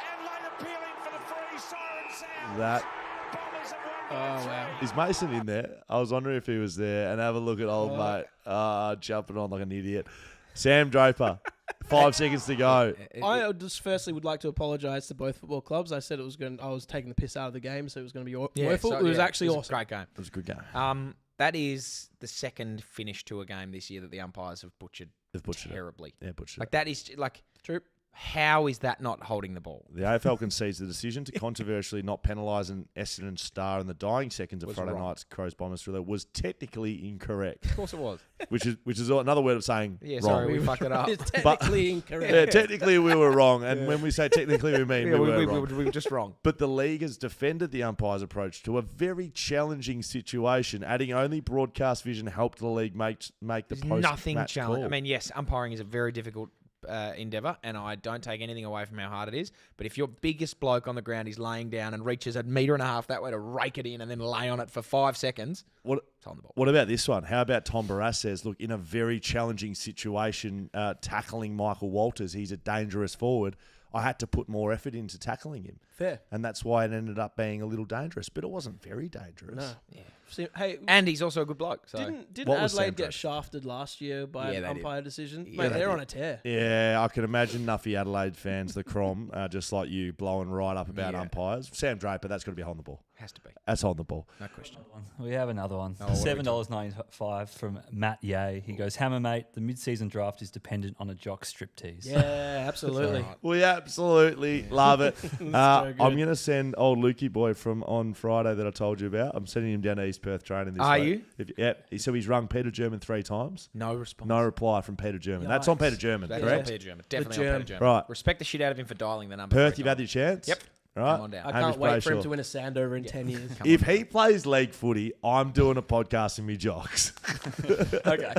Adelaide appealing for the free. Siren sound. That Bombers have Oh, won. wow. is Mason in there? I was wondering if he was there. And have a look at old mate jumping on like an idiot. Sam Draper. 5 seconds to go. I just firstly would like to apologise to both football clubs. I said I was taking the piss out of the game, so it was going to be woeful. so- it was yeah, actually it was awesome. a great game. It was a good game. That is the second finish to a game this year that the umpires have butchered They've butchered it. terribly. Yeah, butchered Like it. that is like true. How is that not holding the ball? The AFL concedes the decision to controversially not penalise an Essendon star in the dying seconds of Was Friday wrong. night's Crows Bombers thriller was technically incorrect, Of course it was. which is another word of saying Yeah, wrong. sorry, we fucked it up. It's technically incorrect. Yeah, technically we were wrong, and when we say technically, we mean Yeah, we were wrong. we were just wrong. But the league has defended the umpire's approach to a very challenging situation, adding only broadcast vision helped the league make the There's post nothing match challenge. call. I mean, yes, umpiring is a very difficult endeavour, and I don't take anything away from how hard it is. But if your biggest bloke on the ground is laying down and reaches 1.5 metres that way to rake it in and then lay on it for 5 seconds, What it's on the ball. What about this one? How about Tom Barrass says, look, in a very challenging situation, tackling Michael Walters, he's a dangerous forward. I had to put more effort into tackling him. Fair. And that's why it ended up being a little dangerous, but it wasn't very dangerous. No. Yeah. See, hey, And he's also a good bloke. So didn't What was Sam Adelaide Draper? get shafted last year by Yeah, an they did. umpire decision? Yeah, Mate, they they're did. on a tear. Yeah, I can imagine Nuffy Adelaide fans, the Crom, just like you, blowing right up about Yeah. umpires. Sam Draper, that's got to be holding the ball. has to be. That's holding the ball. No question. We have another one. Oh, what are we $7.95 from Matt Yeh. He goes, Hammer mate, the mid-season draft is dependent on a jock striptease. Yeah, absolutely. We absolutely love it. good. I'm going to send old Lukey boy from on Friday that I told you about. I'm sending him down to East Perth training this Are week. you? So he's rung Peter German 3 times. No response. No reply from Peter German. That's on Yikes. Peter German, That is on correct? Peter German. Definitely Germ. on Peter German. Right. Respect the shit out of him for dialing the number. Perth, 3 you've had times. your chance? Yep. Right? Come on down. I Hamish can't wait for him Brayshaw. to win a Sandover in 10 years. If he plays league footy, I'm doing a podcast in me jocks. Okay.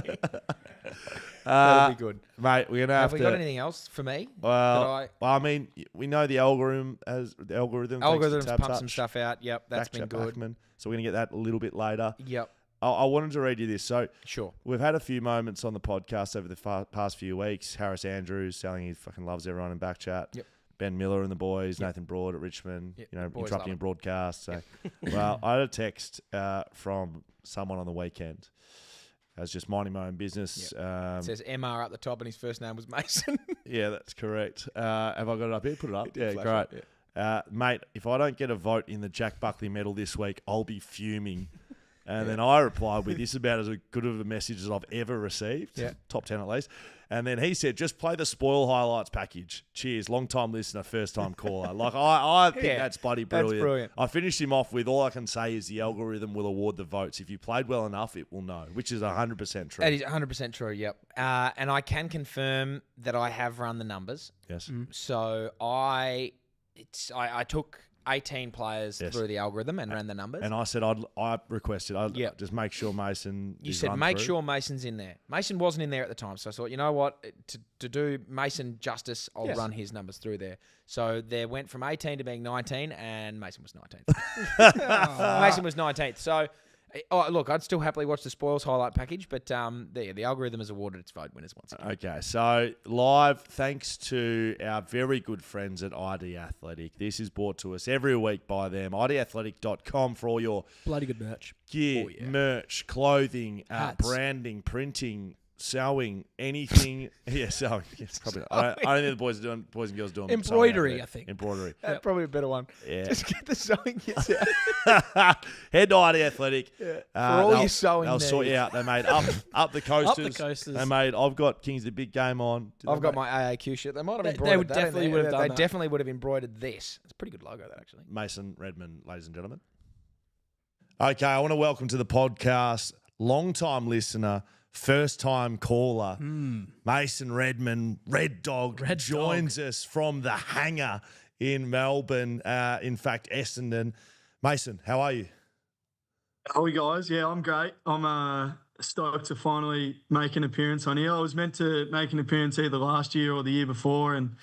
That'll be good. Mate, we're going to have Have we to... got anything else for me? Well, I mean, we know the algorithm has the algorithm. Algorithms thanks to pumped some TABtouch, stuff out. Yep, that's been BackChat good. Backman. So we're going to get that a little bit later. Yep, I wanted to read you this. So sure. we've had a few moments on the podcast over the past few weeks. Harris Andrews saying he fucking loves everyone in BackChat. Yep. Ben Miller and the boys. Nathan Broad at Richmond. Yep, You know, boys love interrupting a him. broadcast. So, well, I had a text from someone on the weekend. I was just minding my own business. It says MR at the top, and his first name was Mason. Yeah, that's correct. Have I got it up here? Put it up. Yeah, flash great. up, Mate, if I don't get a vote in the Jack Buckley medal this week, I'll be fuming. And then I replied with, this is about as good of a message as I've ever received. Yeah. Top 10 at least. And then he said, just play the spoil highlights package. Cheers. Long time listener, first time caller. Like, I think Yeah, that's bloody that's brilliant. brilliant. I finished him off with, all I can say is the algorithm will award the votes. If you played well enough, it will know, which is 100% true. That is 100% true, yep. And I can confirm that I have run the numbers. Yes. So I took 18 players Yes. through the algorithm and ran the numbers. And I said, I requested, Yeah. just make sure Mason You is said run make through. sure Mason's in there. Mason wasn't in there at the time, so I thought, you know what, to do Mason justice, I'll Yes. run his numbers through there. So there went from 18 to being 19, and Mason was 19th. Mason was 19th. So Oh, look, I'd still happily watch the spoils highlight package, but the algorithm has awarded its vote winners once again. Okay, so live, thanks to our very good friends at ID Athletic. This is brought to us every week by them. IDathletic.com for all your Bloody good merch. gear, merch, clothing, branding, printing, sewing, anything. Yeah, sewing. Yes, probably. I don't think the boys and girls do them. Embroidery, I think. Embroidery. That's probably a better one. Yeah. Just get the sewing kits out. Head to ID Athletic. For all your sewing they'll sort you out. They made up the coasters. Up the coasters. They made. I've got Kings of the Big Game on. I've got my AAQ shit. They might have They embroidered would that. definitely would have done They that. definitely would have embroidered this. It's a pretty good logo, that actually. Mason Redman, ladies and gentlemen. Okay, I want to welcome to the podcast long-time listener, first-time caller, Mason Redman, Red Dog, joins us from the hangar in Melbourne, in fact, Essendon. Mason, how are you? How are we, guys? Yeah, I'm great. I'm stoked to finally make an appearance on here. I was meant to make an appearance either last year or the year before, and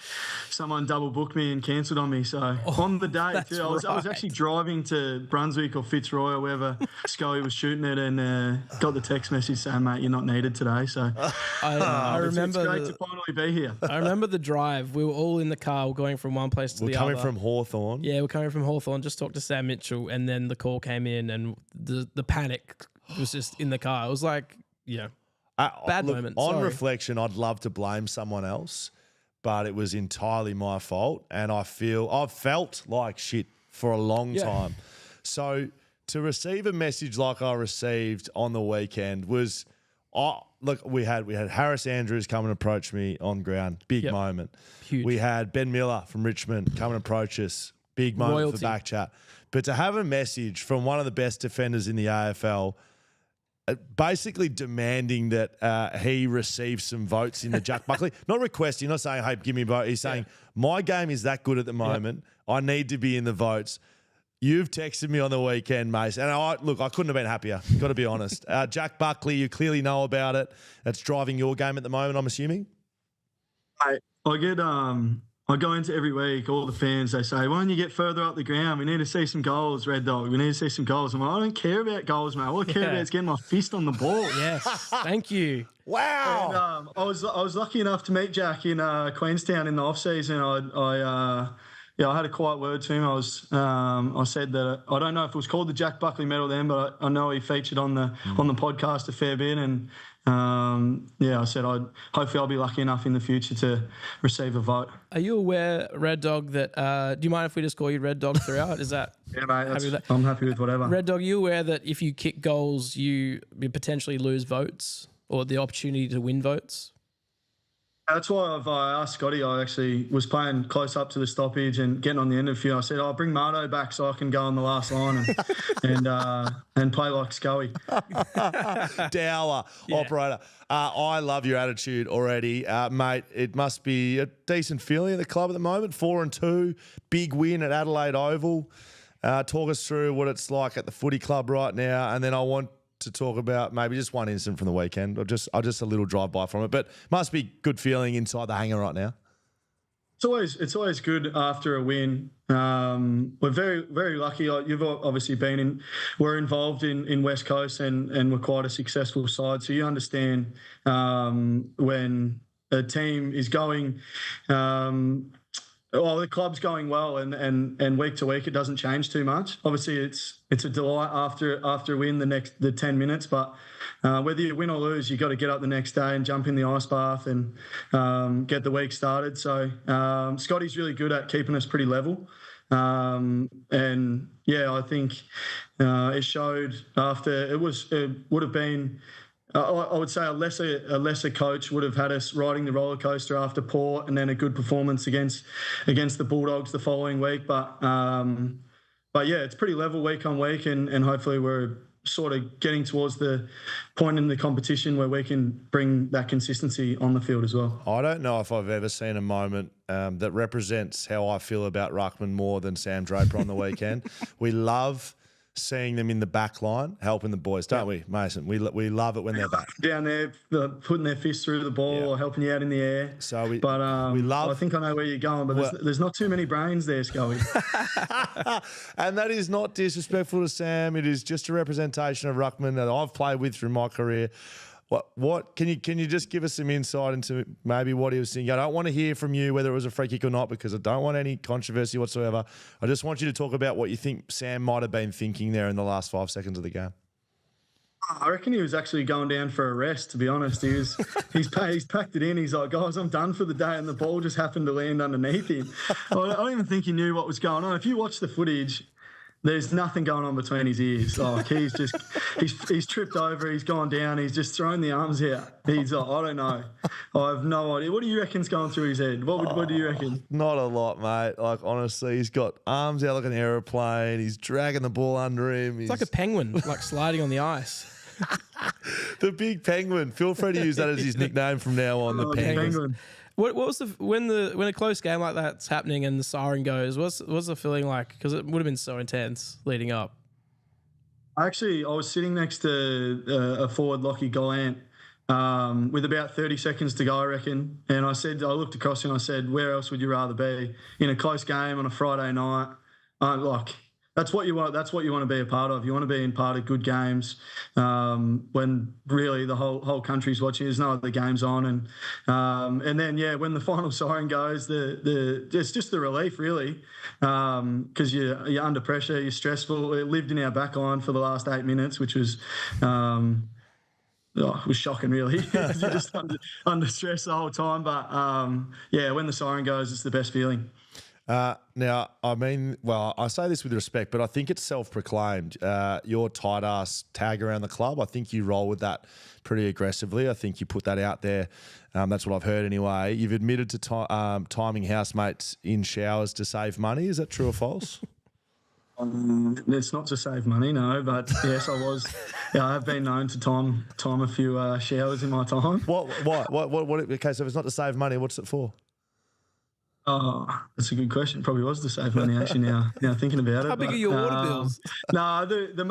someone double booked me and cancelled on me. So on the day, too, I was actually driving to Brunswick or Fitzroy or wherever Schoey was shooting it, and got the text message saying, "Mate, you're not needed today." So I remember it's great to finally be here. I remember the drive. We were all in the car going from one place to the other. We're coming from Hawthorn. Yeah, we're coming from Hawthorn. Just talked to Sam Mitchell, and then the call came in, and the panic was just in the car. It was like, bad moment. On Sorry. reflection, I'd love to blame someone else, but it was entirely my fault, and I've felt like shit for a long time. So to receive a message like I received on the weekend was, look, we had Harris Andrews come and approach me on ground, big moment. Huge. We had Ben Miller from Richmond come and approach us, big moment Royalty. for BackChat. But to have a message from one of the best defenders in the AFL, basically demanding that he receive some votes in the Jack Buckley. Not requesting, not saying, hey, give me a vote. He's saying, my game is that good at the moment. I need to be in the votes. You've texted me on the weekend, Mace, and I couldn't have been happier, got to be honest. Jack Buckley, you clearly know about it. That's driving your game at the moment, I'm assuming? I go into every week, all the fans, they say, why don't you get further up the ground? We need to see some goals, Red Dog. We need to see some goals. I'm like, I don't care about goals, mate. All I care about is getting my fist on the ball. Yes, thank you. Wow. And, I was lucky enough to meet Jack in Queenstown in the off-season. I had a quiet word to him. I said that I don't know if it was called the Jack Buckley Medal then, but I know he featured on the podcast a fair bit, and I said hopefully I'll be lucky enough in the future to receive a vote. Are you aware, Red Dog, that do you mind if we just call you Red Dog throughout? Is that yeah, mate? I'm happy with whatever. Red Dog, are you aware that if you kick goals, you potentially lose votes or the opportunity to win votes? That's why I've asked Scotty. I actually was playing close up to the stoppage and getting on the end of a few. I said, I'll bring Mardo back so I can go on the last line and play like Schoey. Dower, operator. I love your attitude already, mate. It must be a decent feeling at the club at the moment. 4-2, big win at Adelaide Oval. Talk us through what it's like at the footy club right now, and then I want to talk about maybe just one incident from the weekend, or just a little drive-by from it. But must be good feeling inside the hangar right now. It's always good after a win. We're very, very lucky. You've obviously we're involved in West Coast and we're quite a successful side. So you understand when a team is going, the club's going well and week to week it doesn't change too much. Obviously it's a delight after a win the 10 minutes, but whether you win or lose, you got to get up the next day and jump in the ice bath and get the week started. So Scotty's really good at keeping us pretty level. I think it showed after it would have been. I would say a lesser coach would have had us riding the roller coaster after Port and then a good performance against the Bulldogs the following week. But it's pretty level week on week, and hopefully we're sort of getting towards the point in the competition where we can bring that consistency on the field as well. I don't know if I've ever seen a moment that represents how I feel about Ruckman more than Sam Draper on the weekend. We love seeing them in the back line, helping the boys, don't we, Mason? We love it when they're back. Down there, putting their fists through the ball or helping you out in the air. So we love. I think I know where you're going, but there's not too many brains there, Schoey. And that is not disrespectful to Sam. It is just a representation of Ruckman that I've played with through my career. What can you just give us some insight into maybe what he was thinking? I don't want to hear from you whether it was a free kick or not because I don't want any controversy whatsoever. I just want you to talk about what you think Sam might have been thinking there in the last 5 seconds of the game. I reckon he was actually going down for a rest, to be honest. He's packed it in. He's like, guys, I'm done for the day, and the ball just happened to land underneath him. I don't even think he knew what was going on. If you watch the footage, there's nothing going on between his ears. Like he's tripped over, he's gone down, he's just thrown the arms out. He's like, I don't know. I have no idea. What do you reckon's going through his head? What do you reckon? Not a lot, mate. Like, honestly, he's got arms out like an aeroplane. He's dragging the ball under him. It's like a penguin, like sliding on the ice. The big penguin. Feel free to use that as his nickname from now on, the penguin. What was when a close game like that's happening and the siren goes? What's the feeling like? Because it would have been so intense leading up. Actually, I was sitting next to a forward, Lockie Gallant, with about 30 seconds to go, I reckon. And I looked across and I said, "Where else would you rather be in a close game on a Friday night?" That's what you want. That's what you want to be a part of. You want to be in part of good games when really the whole country's watching. There's no other games on, and then when the final siren goes, it's just the relief really, because you're under pressure, you're stressful. It lived in our back line for the last 8 minutes, which was. It was shocking, really. You're just under stress the whole time. But when the siren goes, it's the best feeling. Now, I mean, well, I say this with respect, but I think it's self-proclaimed. Your tight ass tag around the club, I think you roll with that pretty aggressively. I think you put that out there. That's what I've heard anyway. You've admitted to timing housemates in showers to save money. Is that true or false? It's not to save money, no, but yes, I was. Yeah, I have been known to time a few showers in my time. What? Okay, so if it's not to save money, what's it for? Oh, that's a good question. Probably was to save money, actually, now thinking about it. How big are your water bills? No, the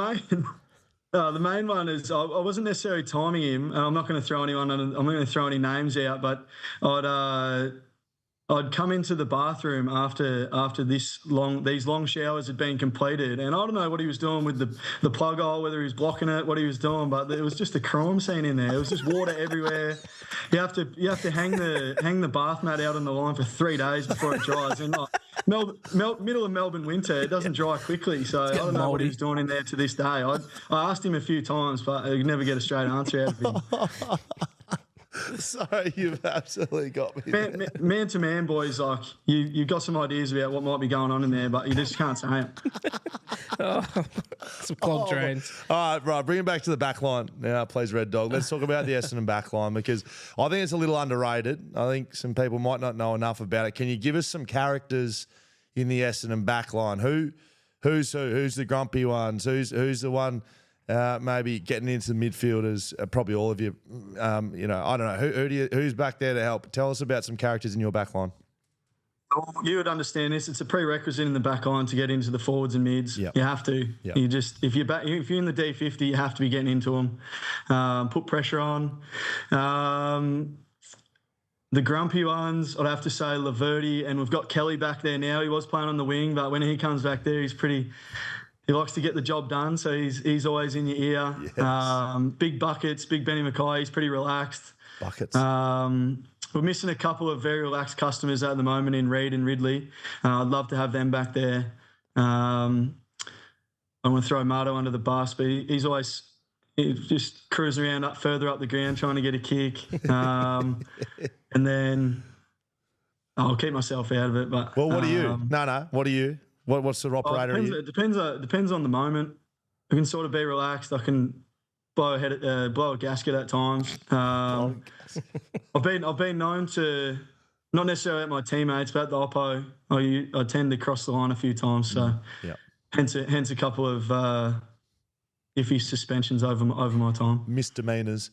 main one is I wasn't necessarily timing him, and I'm not going to throw anyone. I'm not going to throw any names out, but I'd come into the bathroom after these long showers had been completed, and I don't know what he was doing with the plug hole, whether he was blocking it, what he was doing, but it was just a crime scene in there. It was just water everywhere. You have to hang the bath mat out on the line for 3 days before it dries. And middle of Melbourne winter, it doesn't dry quickly. So I don't know what he was doing in there to this day. I asked him a few times, but I could never get a straight answer out of him. Sorry, you've absolutely got me. Man to man, boys, like you've got some ideas about what might be going on in there, but you just can't say it. Some clogged drains. All right, bring it back to the back line now, please, Red Dog. Let's talk about the Essendon back line because I think it's a little underrated. I think some people might not know enough about it. Can you give us some characters in the Essendon back line? Who's the grumpy ones? Who's the one? Maybe getting into the midfielders, probably all of you. I don't know who's back there to help. Tell us about some characters in your back line. You would understand this. It's a prerequisite in the back line to get into the forwards and mids. Yep. You have to. Yep. If you're in the D50, you have to be getting into them. Put pressure on. The grumpy ones, I'd have to say Laverty, and we've got Kelly back there now. He was playing on the wing, but when he comes back there, he's pretty. He likes to get the job done, so he's always in your ear. Yes. Big buckets, big Benny Mackay. He's pretty relaxed. Buckets. We're missing a couple of very relaxed customers at the moment in Reed and Ridley. I'd love to have them back there. I'm going to throw Marto under the bus, but he's always just cruising around further up the ground trying to get a kick. And then I'll keep myself out of it. But what are you? No. What are you? What's the operator? It depends on the moment. I can sort of be relaxed. I can blow a gasket at times. I've been known to, not necessarily at my teammates, but at the Oppo, I tend to cross the line a few times. So hence a couple of iffy suspensions over my time. Misdemeanors.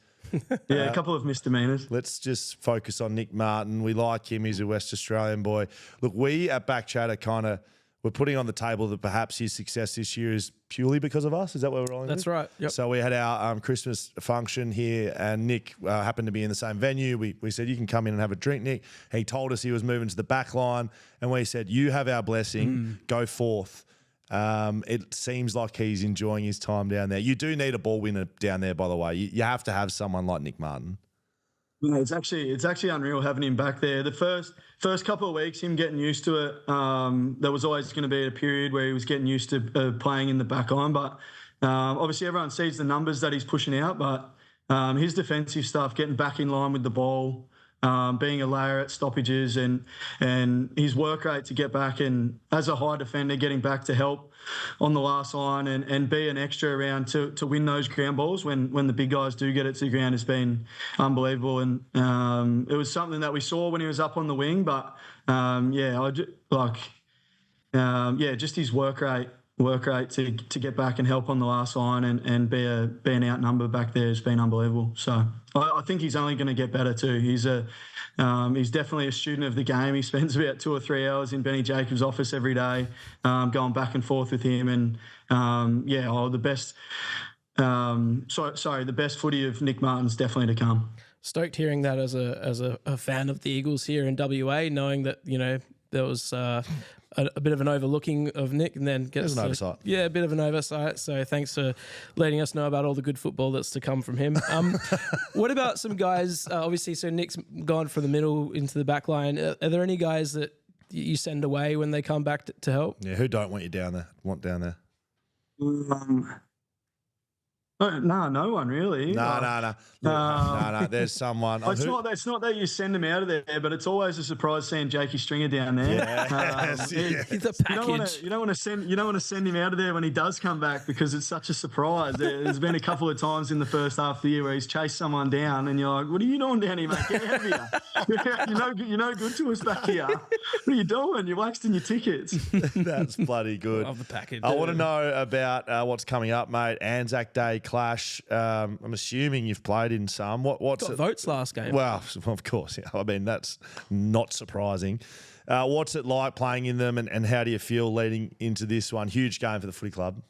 Yeah, a couple of misdemeanors. Let's just focus on Nick Martin. We like him. He's a West Australian boy. Look, we at BackChat are kind of we're putting on the table that perhaps his success this year is purely because of us. Is that what we're rolling with? That's right. Yep. So we had our Christmas function here, and Nick happened to be in the same venue. We said, you can come in and have a drink, Nick. He told us he was moving to the back line, and we said, you have our blessing. Go forth. It seems like he's enjoying his time down there. You do need a ball winner down there, by the way. You have to have someone like Nick Martin. Yeah, it's actually unreal having him back there. The first couple of weeks, him getting used to it, there was always going to be a period where he was getting used to playing in the back line. But obviously everyone sees the numbers that he's pushing out, but his defensive stuff, getting back in line with the ball, being a layer at stoppages, and his work rate to get back, and as a high defender, getting back to help on the last line and be an extra around to win those ground balls when the big guys do get it to the ground has been unbelievable. And it was something that we saw when he was up on the wing, but just his work rate to get back and help on the last line and be an outnumber back there has been unbelievable. So I think he's only going to get better too. He's definitely a student of the game. He spends about 2 or 3 hours in Benny Jacobs' office every day, going back and forth with him. And the best footy of Nick Martin's definitely to come. Stoked hearing that as a fan of the Eagles here in WA, knowing that there was a bit of an overlooking of Nick, and then There's an oversight. Yeah, a bit of an oversight. So thanks for letting us know about all the good football that's to come from him. What about some guys? Obviously, so Nick's gone from the middle into the back line. Are there any guys that you send away when they come back to help? Yeah, who don't want you down there? Want down there? No one really. No. There's someone. It's not that you send him out of there, but it's always a surprise seeing Jakey Stringer down there. He's a package. You don't want to send him out of there when he does come back, because it's such a surprise. There's been a couple of times in the first half of the year where he's chased someone down, and you're like, "What are you doing down here, mate? Get out of here! You're no good to us back here. What are you doing? You're wasting your tickets." That's bloody good. Love the package. I want to know about what's coming up, mate. ANZAC Day clash. I'm assuming you've played in some. What's Got it? votes last game. Well, of course. Yeah. I mean, that's not surprising. What's it like playing in them, and how do you feel leading into this one? Huge game for the footy club.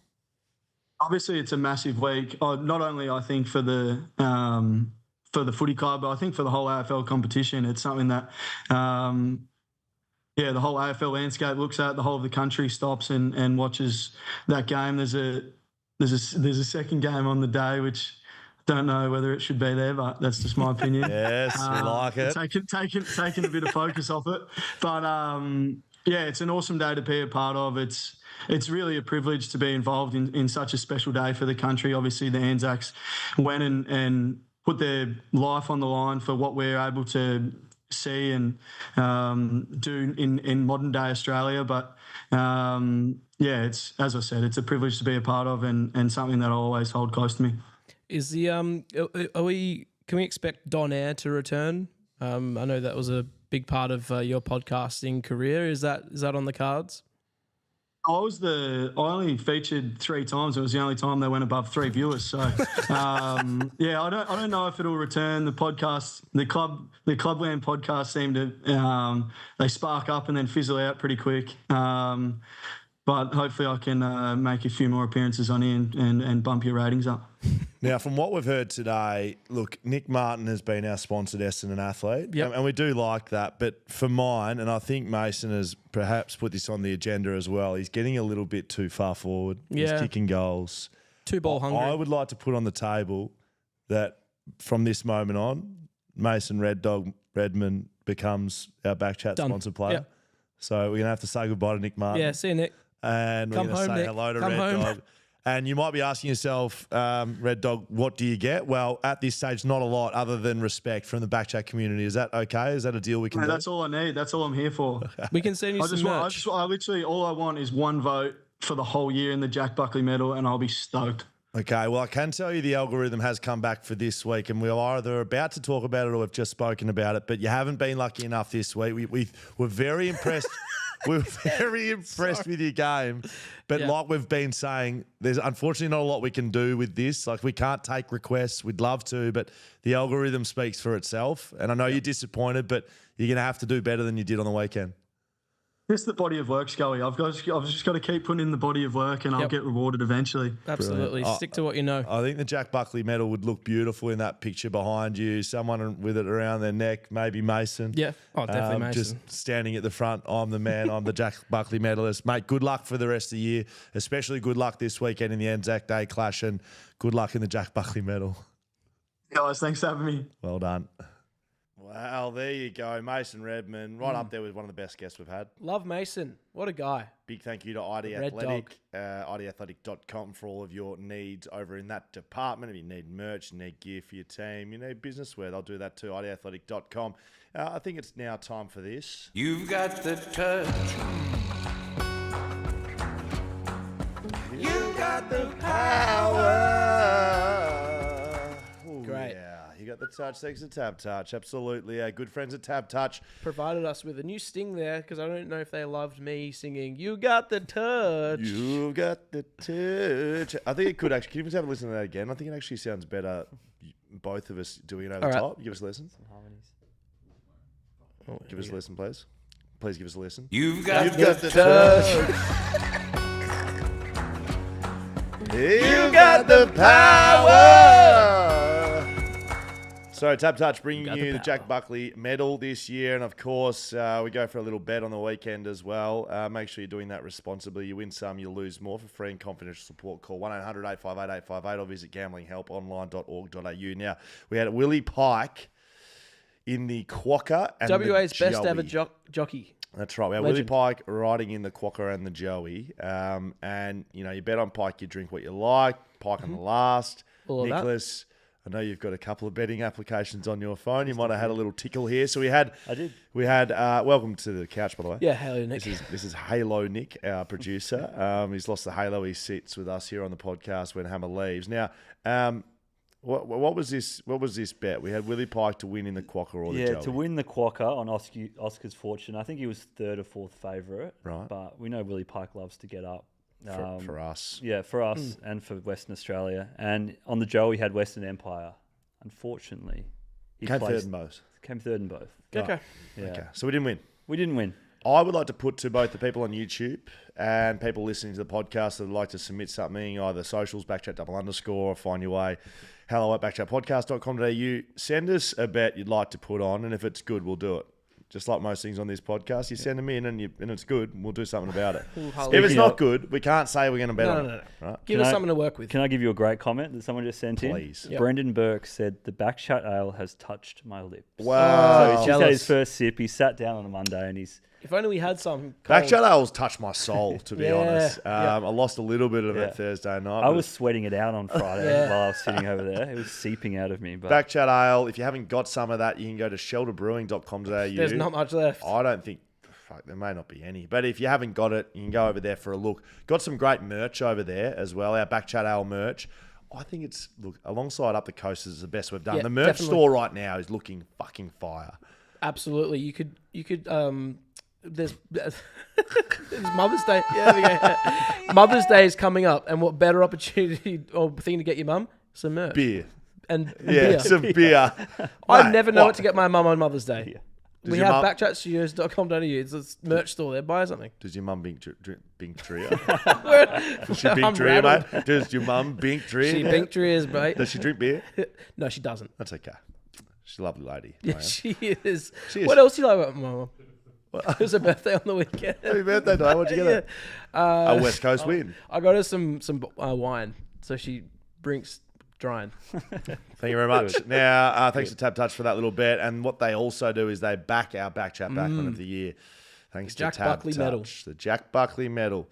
Obviously, it's a massive week. Not only I think for the footy club, but I think for the whole AFL competition. It's something that the whole AFL landscape looks at. The whole of the country stops and watches that game. There's a second game on the day, which I don't know whether it should be there, but that's just my opinion. Yes, we like it. Taking a bit of focus off it. But, it's an awesome day to be a part of. It's really a privilege to be involved in such a special day for the country. Obviously, the ANZACs went and put their life on the line for what we're able to see and do in modern day Australia. But it's, as I said, it's a privilege to be a part of and something that I always hold close to me. Is the can we expect Don Air to return? I know that was a big part of your podcasting career. Is that on the cards? I only featured 3 times. It was the only time they went above 3 viewers. So, I don't know if it'll return. The podcast, the Clubland podcast seem to they spark up and then fizzle out pretty quick. But hopefully I can make a few more appearances on here and bump your ratings up. Now, from what we've heard today, look, Nick Martin has been our sponsored Essendon athlete, and we do like that. But for mine, and I think Mason has perhaps put this on the agenda as well, he's getting a little bit too far forward. Yeah. He's kicking goals. 2-ball hungry. I would like to put on the table that from this moment on, Mason Redman becomes our BackChat sponsored player. Yep. So we're going to have to say goodbye to Nick Martin. Yeah, see you, Nick. And we're going to say Nick. hello to Come Red home. Dog. And you might be asking yourself, Red Dog, what do you get? Well, at this stage, not a lot other than respect from the BackChat community. Is that okay? Is that a deal we can do? That's all I need. That's all I'm here for. We can send you some merch. I literally, all I want is 1 vote for the whole year in the Jack Buckley Medal, and I'll be stoked. Okay, well, I can tell you the algorithm has come back for this week, and we're either about to talk about it or we've just spoken about it, but you haven't been lucky enough this week. We were very impressed. We were very impressed with your game. But like we've been saying, there's unfortunately not a lot we can do with this. Like, we can't take requests. We'd love to, but the algorithm speaks for itself. And I know you're disappointed, but you're going to have to do better than you did on the weekend. It's the body of work, Schoey. I've just got to keep putting in the body of work, and I'll get rewarded eventually. Absolutely. Stick to what you know. I think the Jack Buckley medal would look beautiful in that picture behind you. Someone with it around their neck, maybe Mason. Yeah. Oh, definitely Mason. Just standing at the front. I'm the man. I'm the Jack Buckley medalist. Mate, good luck for the rest of the year. Especially good luck this weekend in the ANZAC Day clash, and good luck in the Jack Buckley medal. Guys, thanks for having me. Well done. Well, there you go. Mason Redman, right up there with one of the best guests we've had. Love Mason. What a guy. Big thank you to ID Red Athletic, IDathletic.com for all of your needs over in that department. If you need merch, you need gear for your team, you need business wear, they'll do that too, IDathletic.com. I think it's now time for this. You've got the touch. You got the power. Ooh, Great. Yeah, you got the touch. Thanks to TABtouch. Absolutely. Our good friends at TABtouch. Provided us with a new sting there, because I don't know if they loved me singing, "You got the touch." You got the touch. I think it could actually. Can you just have a listen to that again? I think it actually sounds better, both of us doing it over the top. Give us a listen. Give us a listen, please. Please give us a listen. You've got the touch. You got the power. So TABtouch bringing you the Jack Buckley medal this year. And of course, we go for a little bet on the weekend as well. Make sure you're doing that responsibly. You win some, you lose more. For free and confidential support, call 1-800-858-858 or visit gamblinghelponline.org.au. Now, we had Willie Pike in the Quokka and WA's the best Joey. ever jockey. That's right. We had Willie Pike riding in the Quokka and the Joey. And, you know, you bet on Pike, you drink what you like. Pike on the last. All of that. Nicholas, I know you've got a couple of betting applications on your phone. You might have had a little tickle here. So we had... I did. We had... welcome to the couch, by the way. Yeah, hello, Nick. This is Halo Nick, our producer. He's lost the halo. He sits with us here on the podcast when Hammer leaves. Now... What was this? What was this bet? We had Willie Pike to win in the Quokka or the Joey. Yeah, to win the Quokka on Oscar's fortune. I think he was third or fourth favourite. Right. But we know Willie Pike loves to get up. For us. Yeah, for us and for Western Australia. And on the Joey, he had Western Empire. Unfortunately, he Came third in both. Came third in both. Okay. Yeah. Okay. So we didn't win. We didn't win. I would like to put to both the people on YouTube and people listening to the podcast that would like to submit something, either socials, BackChat _, or find your way, hello@backchatpodcast.com.au. Send us a bet you'd like to put on, and if it's good, we'll do it. Just like most things on this podcast, you send them in and it's good, and we'll do something about it. If it's not good, we can't say we're going to bet on it. Right? Give us something to work with. Can I give you a great comment that someone just sent in? Please. Yep. Brendan Burke said, "The BackChat ale has touched my lips." Wow. So he's just had his first sip. He sat down on a Monday and he's... If only we had some. BackChat ales touched my soul, to be Yeah. honest. Yeah. I lost a little bit of Yeah. it Thursday night. I was sweating it out on Friday Yeah. while I was sitting over there. It was seeping out of me. But BackChat ale, if you haven't got some of that, you can go to shelterbrewing.com.au. There's not much left. I don't think, there may not be any. But if you haven't got it, you can go over there for a look. Got some great merch over there as well, our BackChat ale merch. I think it's, look, alongside Up the Coast is the best we've done. Yeah, the merch definitely. store right now is looking fucking fire. Absolutely. You could there's Mother's Day. Yeah, there we go. Mother's Day is coming up, and what better opportunity or thing to get your mum? Some merch. Beer. And Yeah, beer. some beer. I Mate, never know what to get my mum on Mother's Day. Does We your have mum- backchatstudios.com.au. It's a merch store there. Buy something. Does your mum bink Tria? Does Does she bink Tria, mate? Does your mum bink Tria? She bink trees, mate. Does she drink beer? No, she doesn't. That's okay. She's a lovely lady. Yeah, Diane. she is. She is. What else do you like about my mum? It was her birthday on the weekend. Happy birthday, Diane. What'd you get her? A West Coast win. I got her some wine, so she drinks drying. Thank you very much. Now, thanks to TABtouch for that little bet. And what they also do is they back our BackChat Backman of the Year. Thanks to Jack Buckley Medal. TABtouch. The Jack Buckley Medal.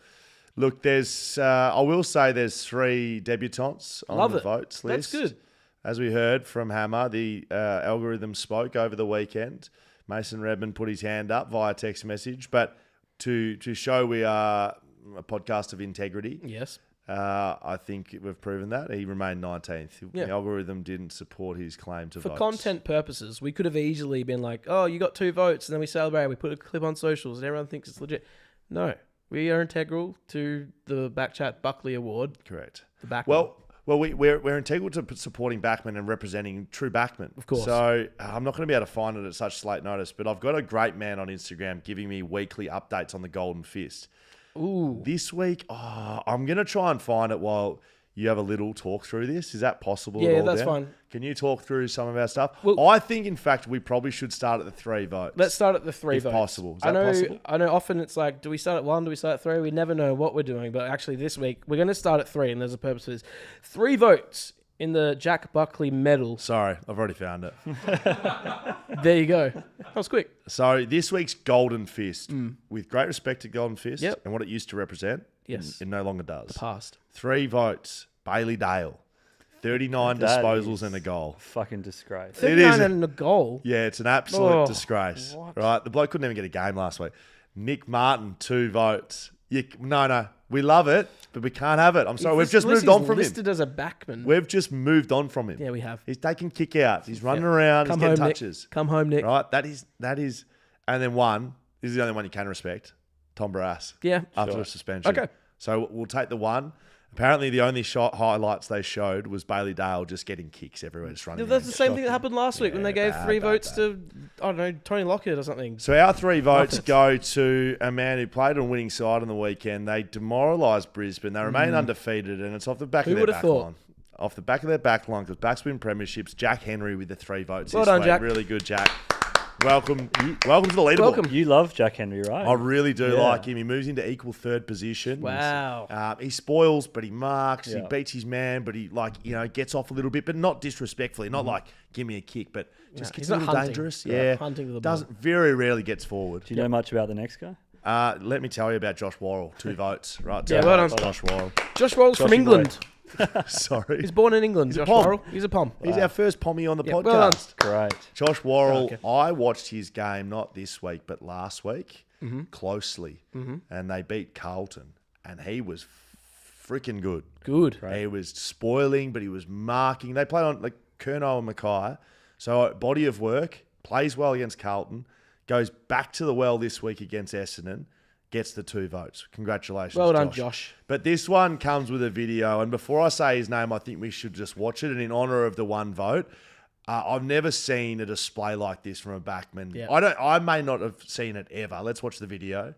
Look, there's, I will say there's 3 debutantes on Love the it. votes list. That's good. As we heard from Hammer, the algorithm spoke over the weekend. Mason Redman put his hand up via text message. But to show we are a podcast of integrity, Yes. I think we've proven that. He remained 19th. Yeah. The algorithm didn't support his claim to For votes. content purposes, we could have easily been like, oh, you got 2 votes, and then we celebrate, we put a clip on socials, and everyone thinks it's legit. No. We are integral to the BackChat Buckley Award. Correct. The back Well, Well, we're integral to supporting backmen and representing true backmen. Of course. So I'm not going to be able to find it at such late notice, but I've got a great man on Instagram giving me weekly updates on the Golden Fist. Ooh. This week, I'm going to try and find it while you have a little talk through this. Is that possible? Yeah, at all, that's Dan? fine. Can you talk through some of our stuff? Well, I think, in fact, we probably should start at the 3 votes. Let's start at the 3 if votes. possible. Is that possible? I know often it's like, do we start at 1? Do we start at 3? We never know what we're doing. But actually this week, we're going to start at 3, and there's a purpose for this. 3 votes in the Jack Buckley Medal. Sorry, I've already found it. There you go. That was quick. So this week's Golden Fist, with great respect to Golden Fist Yep. and what it used to represent, Yes. it no longer does. The past. 3 votes, Bailey Dale. 39 That disposals is and a goal. Fucking disgrace. 39 and a goal. Yeah, it's an absolute Oh, disgrace. what? Right? The bloke couldn't even get a game last week. Nick Martin, 2 votes. No, we love it, but we can't have it. I'm sorry, we've just moved on from him. Listed as a backman. We've just moved on from him. Yeah, we have. He's taking kick-outs. He's running around. Come he's getting home, touches. Nick. Come home, Nick. Right? That is. And then one, this is the only one you can respect, Tom Barrass. Yeah. After a suspension. Okay. So we'll take the one. Apparently, the only highlights they showed was Bailey Dale just getting kicks everywhere, just running. That's the around. same thing that happened last week when they gave 3 votes bad. to, I don't know, Tony Lockett or something. So our 3 votes Muppets. go to a man who played on a winning side on the weekend. They demoralised Brisbane. They remain undefeated, and it's off the back Who of their would have back thought? line. Off the back of their back line, because Backs win premierships. Jack Henry with the 3 votes Well this done, week. Jack. Really good, Jack. Welcome to the leaderboard. Welcome. You love Jack Henry, right? I really do Yeah. like him. He moves into equal 3rd position. Wow. He spoils, but he marks. He Yeah. beats his man, but he gets off a little bit, but not disrespectfully. Not like give me a kick, but just he's gets a not little hunting. dangerous. Yeah, Yeah, hunting with the doesn't very rarely gets forward. Do you know much about the next guy? Let me tell you about Josh Worrell. 2 votes, right? Yeah, Two well votes, done. Josh Worrell. Josh Worrell's from Joshy England. Sorry, He's born in England. Josh Pom. Worrell. He's a Pom. he's our first Pommy on the Yeah, podcast. well done. Great. Josh Worrell, Okay. I watched his game not this week but last week closely, and they beat Carlton, and he was freaking good. Good. He was spoiling, but he was marking. They played on like Curnow and Mackay, so body of work, plays well against Carlton, goes back to the well this week against Essendon, gets the 2 votes. Congratulations, Well done, Josh. But this one comes with a video, and before I say his name, I think we should just watch it. And in honour of the 1 vote, I've never seen a display like this from a backman. Yeah. I may not have seen it ever. Let's watch the video.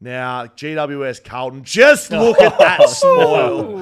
Now, GWS Carlton, just look at that spoil.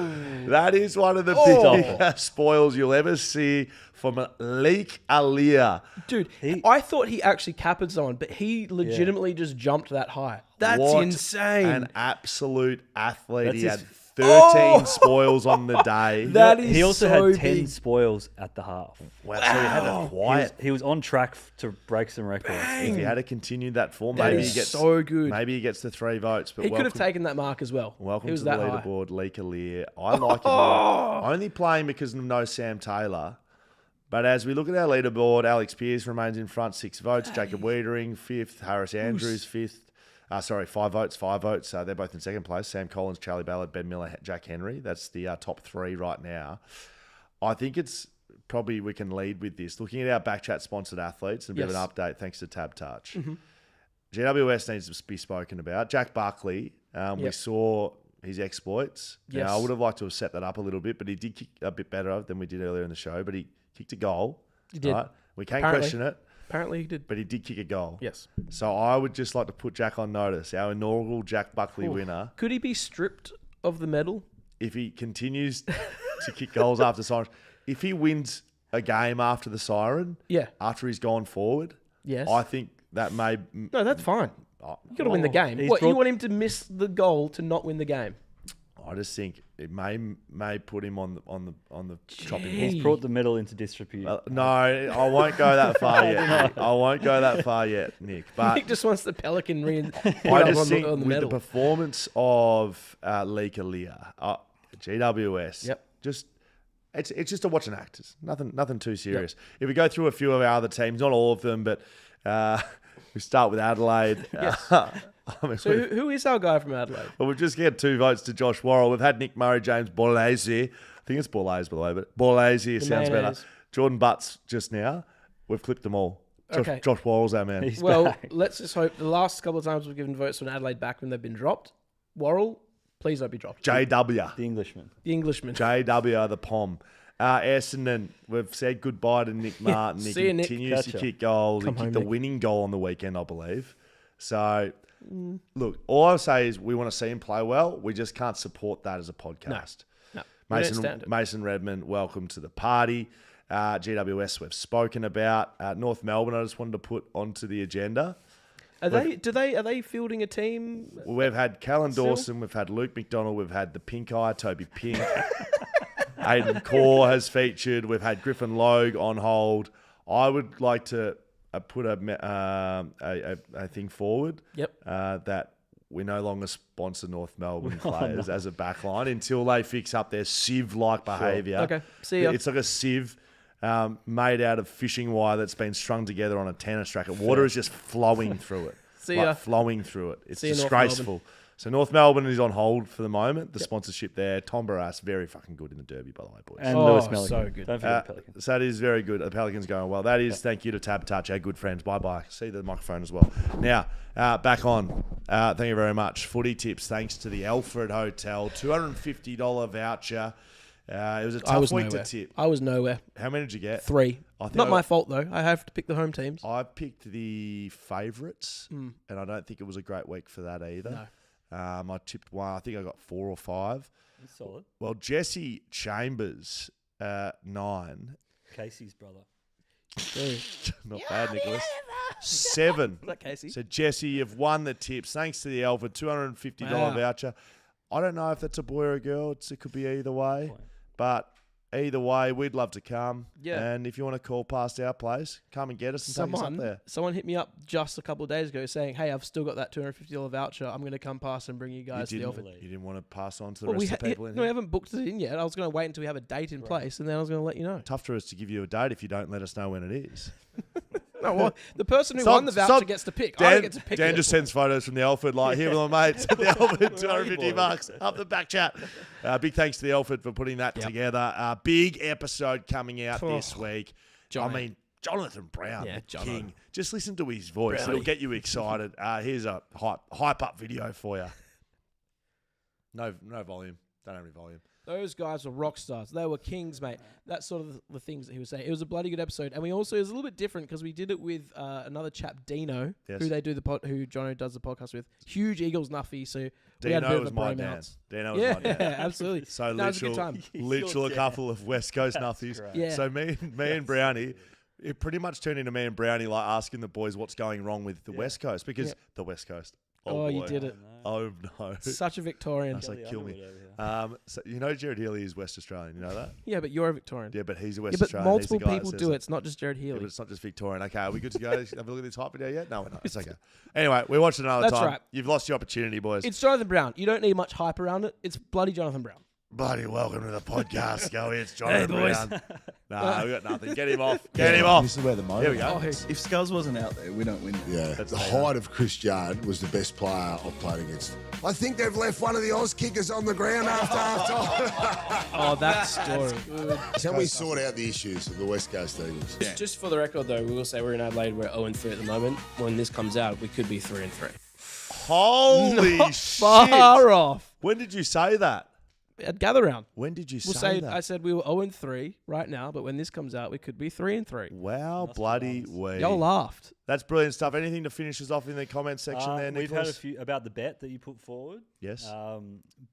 That is one of the biggest spoils you'll ever see from Leek Alia. Dude, I thought he actually capped someone, but he legitimately just jumped that high. That's What insane. An absolute athlete. That's he had his- 13 spoils on the day. That is He also so had 10 big. spoils at the half. Wow. So he had a quiet. He was on track to break some records. If he had to continue that form, That maybe is he gets so good. Maybe he gets the 3 votes. But He could have welcome- taken that mark as well. Welcome he was to the that high. leaderboard, Leek Alia. I like him a lot. Only playing because of no Sam Taylor. But as we look at our leaderboard, Alex Pearce remains in front, 6 votes. Jacob Wiedering, 5th. Harris Andrews, 5th. 5 votes. They're both in 2nd place. Sam Collins, Charlie Ballard, Ben Miller, Jack Henry. That's the top 3 right now. I think it's probably we can lead with this. Looking at our BackChat sponsored athletes, and a bit of an update thanks to TABtouch. GWS needs to be spoken about. Jack Buckley, we saw his exploits. Yes. Now, I would have liked to have set that up a little bit, but he did kick a bit better than we did earlier in the show. But he kicked a goal. He did. Right? We can't Apparently. question it, Apparently he did. but he did kick a goal. Yes. So I would just like to put Jack on notice, our inaugural Jack Buckley winner. Could he be stripped of the medal? If he continues to kick goals after siren, if he wins a game after the siren, Yeah. after he's gone forward, Yes. I think that may. No, that's fine. You got to win the game. he's What, you brought- want him to miss the goal to not win the game? I just think it may put him on the chopping block. He's brought the medal into disrepute. No, I won't go that far yet. Nick. I won't go that far yet, Nick. But Nick just wants the Pelican ring I just on think the with medal. the performance of Leek Alia, GWS, Yep. just it's just a watch and act. It's nothing too serious. If we go through a few of our other teams, not all of them, but we start with Adelaide. Yes. I mean, So who is our guy from Adelaide? well, we've just got 2 votes to Josh Worrell. We've had Nick Murray, James Borlase. I think it's Borlase, by the way, but Borlase sounds better. mayonnaise. Jordan Butts just now. We've clipped them all. Okay. Josh Worrell's our man. He's Well, back. let's just hope the last couple of times we've given votes to an Adelaide back when they've been dropped. Worrell, Please don't be dropped. JW. The Englishman. The Englishman. JW, the POM. Essendon, we've said goodbye to Nick Martin. He See you, Nick. continues to Gotcha. kick goals. Come He home, kicked the Nick. winning goal on the weekend, I believe. So, look, all I'll say is we want to see him play well. We just can't support that as a podcast. No. We don't Mason, stand it. Mason Redman, welcome to the party. GWS we've spoken about. North Melbourne, I just wanted to put onto the agenda. Are they fielding a team? We've had Callan Still? Dawson, we've had Luke McDonald, we've had the Pink Eye, Toby Pink. Aiden Core has featured. We've had Griffin Logue on hold. I would like to put a thing forward. Yep. That we no longer sponsor North Melbourne players as a backline until they fix up their sieve-like behaviour. Okay, see ya. It's like a sieve made out of fishing wire that's been strung together on a tennis racket. Water is just flowing through it. See ya. Flowing through it. It's See ya, North disgraceful. So North Melbourne is on hold for the moment. The sponsorship there. Tom Barrass, very fucking good in the Derby, by the way, boys. And Lewis Melican. so good. Don't forget the Pelicans. So that is very good. The Pelicans going well. That is thank you to TABtouch, our good friends. Bye-bye. See the microphone as well. Now, back on. Thank you very much. Footy tips thanks to the Alfred Hotel. $250 voucher. It was a tough week to tip. I was nowhere. How many did you get? 3. I think Not I- my fault, though. I have to pick the home teams. I picked the favourites, and I don't think it was a great week for that either. No. I tipped one. I think I got 4 or 5. That's solid. Well, Jesse Chambers, 9. Casey's brother. Not bad, Nicholas. 7. Is that Casey? So, Jesse, you've won the tips. Thanks to the Alfred, $250 Wow. voucher. I don't know if that's a boy or a girl. It could be either way. But either way, we'd love to come. Yeah. And if you want to call past our place, come and get us and take us up there. Someone hit me up just a couple of days ago saying, hey, I've still got that $250 voucher. I'm going to come past and bring you guys to the office. You didn't want to pass on to the Well, rest of the people in no, we here? haven't booked it in yet. I was going to wait until we have a date in place, and then I was going to let you know. Tough for us to give you a date if you don't let us know when it is. No, well, the person who Stop- won the voucher stop. gets to pick. I don't Dan, get to pick Dan it. just sends photos from the Alfred, like, here with my mates at the Alfred, $250 up the back chat. Big thanks to the Alfred for putting that together. Big episode coming out this week. Johnny. I mean, Jonathan Brown, Yeah, the Jono. king. Just listen to his voice. Brownie. It'll get you excited. Here's a hype up video for you. No volume. Don't have any volume. Those guys were rock stars. They were kings, mate. That's sort of the things that he was saying. It was a bloody good episode, and we also it was a little bit different because we did it with another chap, Dino, Yes. who they do who Jono does the podcast with. Huge Eagles nuffy, so we had a bit Dino of was a my Dan. bromance. Dino was Yeah, my Dan. absolutely. So No, it was a good time. literal Your couple of West Coast That's nuffies. great. Yeah. So me and Brownie, it pretty much turned into me and Brownie like asking the boys what's going wrong with the West Coast because Yeah. the West Coast. Oh, you boy. did it. Oh no. Such a Victorian. I was like, kill me. So you know Jared Healy is West Australian. You know that? Yeah, but you're a Victorian. Yeah, but he's a Yeah, West but Australian. He's the multiple guy that people says do that. it. It's not just Jared Yeah, Healy. but it's not just Victorian. Okay, are we good to go? Have a look at this hype video yet? No, we're not. It's okay. Anyway, we're watching another That's time. right. You've lost your opportunity, boys. It's Jonathan Brown. You don't need much hype around it. It's bloody Jonathan Brown. Bloody welcome to the podcast, Schoey. It's Jonathan boys. Brown. Nah, we got nothing. Get him off. Get him off. This is where the moment Here we go. is. If Sculls wasn't out there, we don't win. Yeah, the height of Chris Judd was the best player I've played against. I think they've left one of the Oz kickers on the ground after half-time. Oh, that story. Can we sort out the issues of the West Coast Eagles? Just for the record, though, we will say we're in Adelaide. We're 0-3 at the moment. When this comes out, we could be 3-3. Holy Not shit. far off. When did you say that? At Gather Round. When did you We'll say say that? I said we were 0-3 right now, but when this comes out, we could be 3-3. Wow, bloody wee. Y'all laughed. That's brilliant stuff. Anything to finish us off in the comments section there, We've Nicholas? had a few about the bet that you put forward. Yes.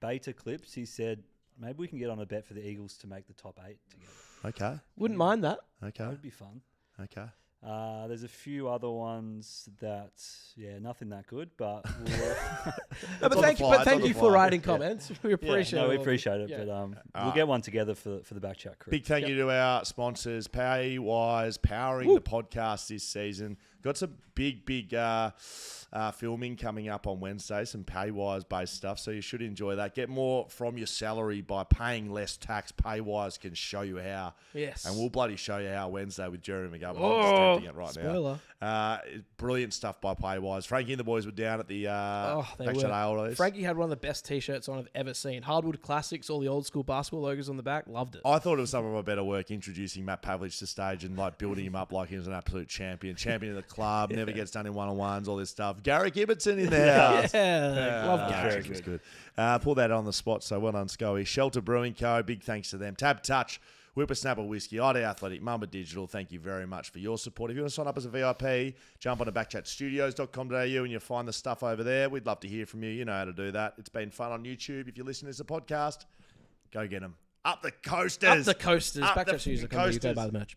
Beta Clips, he said, maybe we can get on a bet for the Eagles to make the top 8 together. Okay. Wouldn't mind that. Okay. That would be fun. Okay. There's a few other ones that, nothing that good, but we'll, No, but on thank the you, fly, but it's thank on the you for fly. writing comments. We appreciate it. we appreciate it, Yeah. but we'll get one together for the BackChat crew. Big thank you to our sponsors, Paywise, powering the podcast this season. Got some big filming coming up on Wednesday, some Paywise-based stuff, so you should enjoy that. Get more from your salary by paying less tax. Paywise can show you how. Yes. And we'll bloody show you how Wednesday with Jeremy McGovern. I'm Oh, just tempting it right spoiler. now. Brilliant stuff by Paywise. Frankie and the boys were down at the They BackChat were. Ale release. Frankie had one of the best T-shirts on I've ever seen. Hardwood Classics, all the old school basketball logos on the back. Loved it. I thought it was some of my better work introducing Matt Pavlich to stage and like building him up like he was an absolute champion of the club, never gets done in one-on-ones, all this stuff. Garrick Ibbotson in the house. Love Garrick. That's good. Pull that on the spot, so well done, Schoey. Shelter Brewing Co., big thanks to them. TABtouch, Whippersnapper Whisky, ID Athletic, Mamba Digital, thank you very much for your support. If you want to sign up as a VIP, jump on to backchatstudios.com.au and you'll find the stuff over there. We'd love to hear from you. You know how to do that. It's been fun on YouTube. If you're listening to the podcast, go get them. Up the coasters. Up the coasters. Up the Backchatstudios.com.au. Go buy the merch.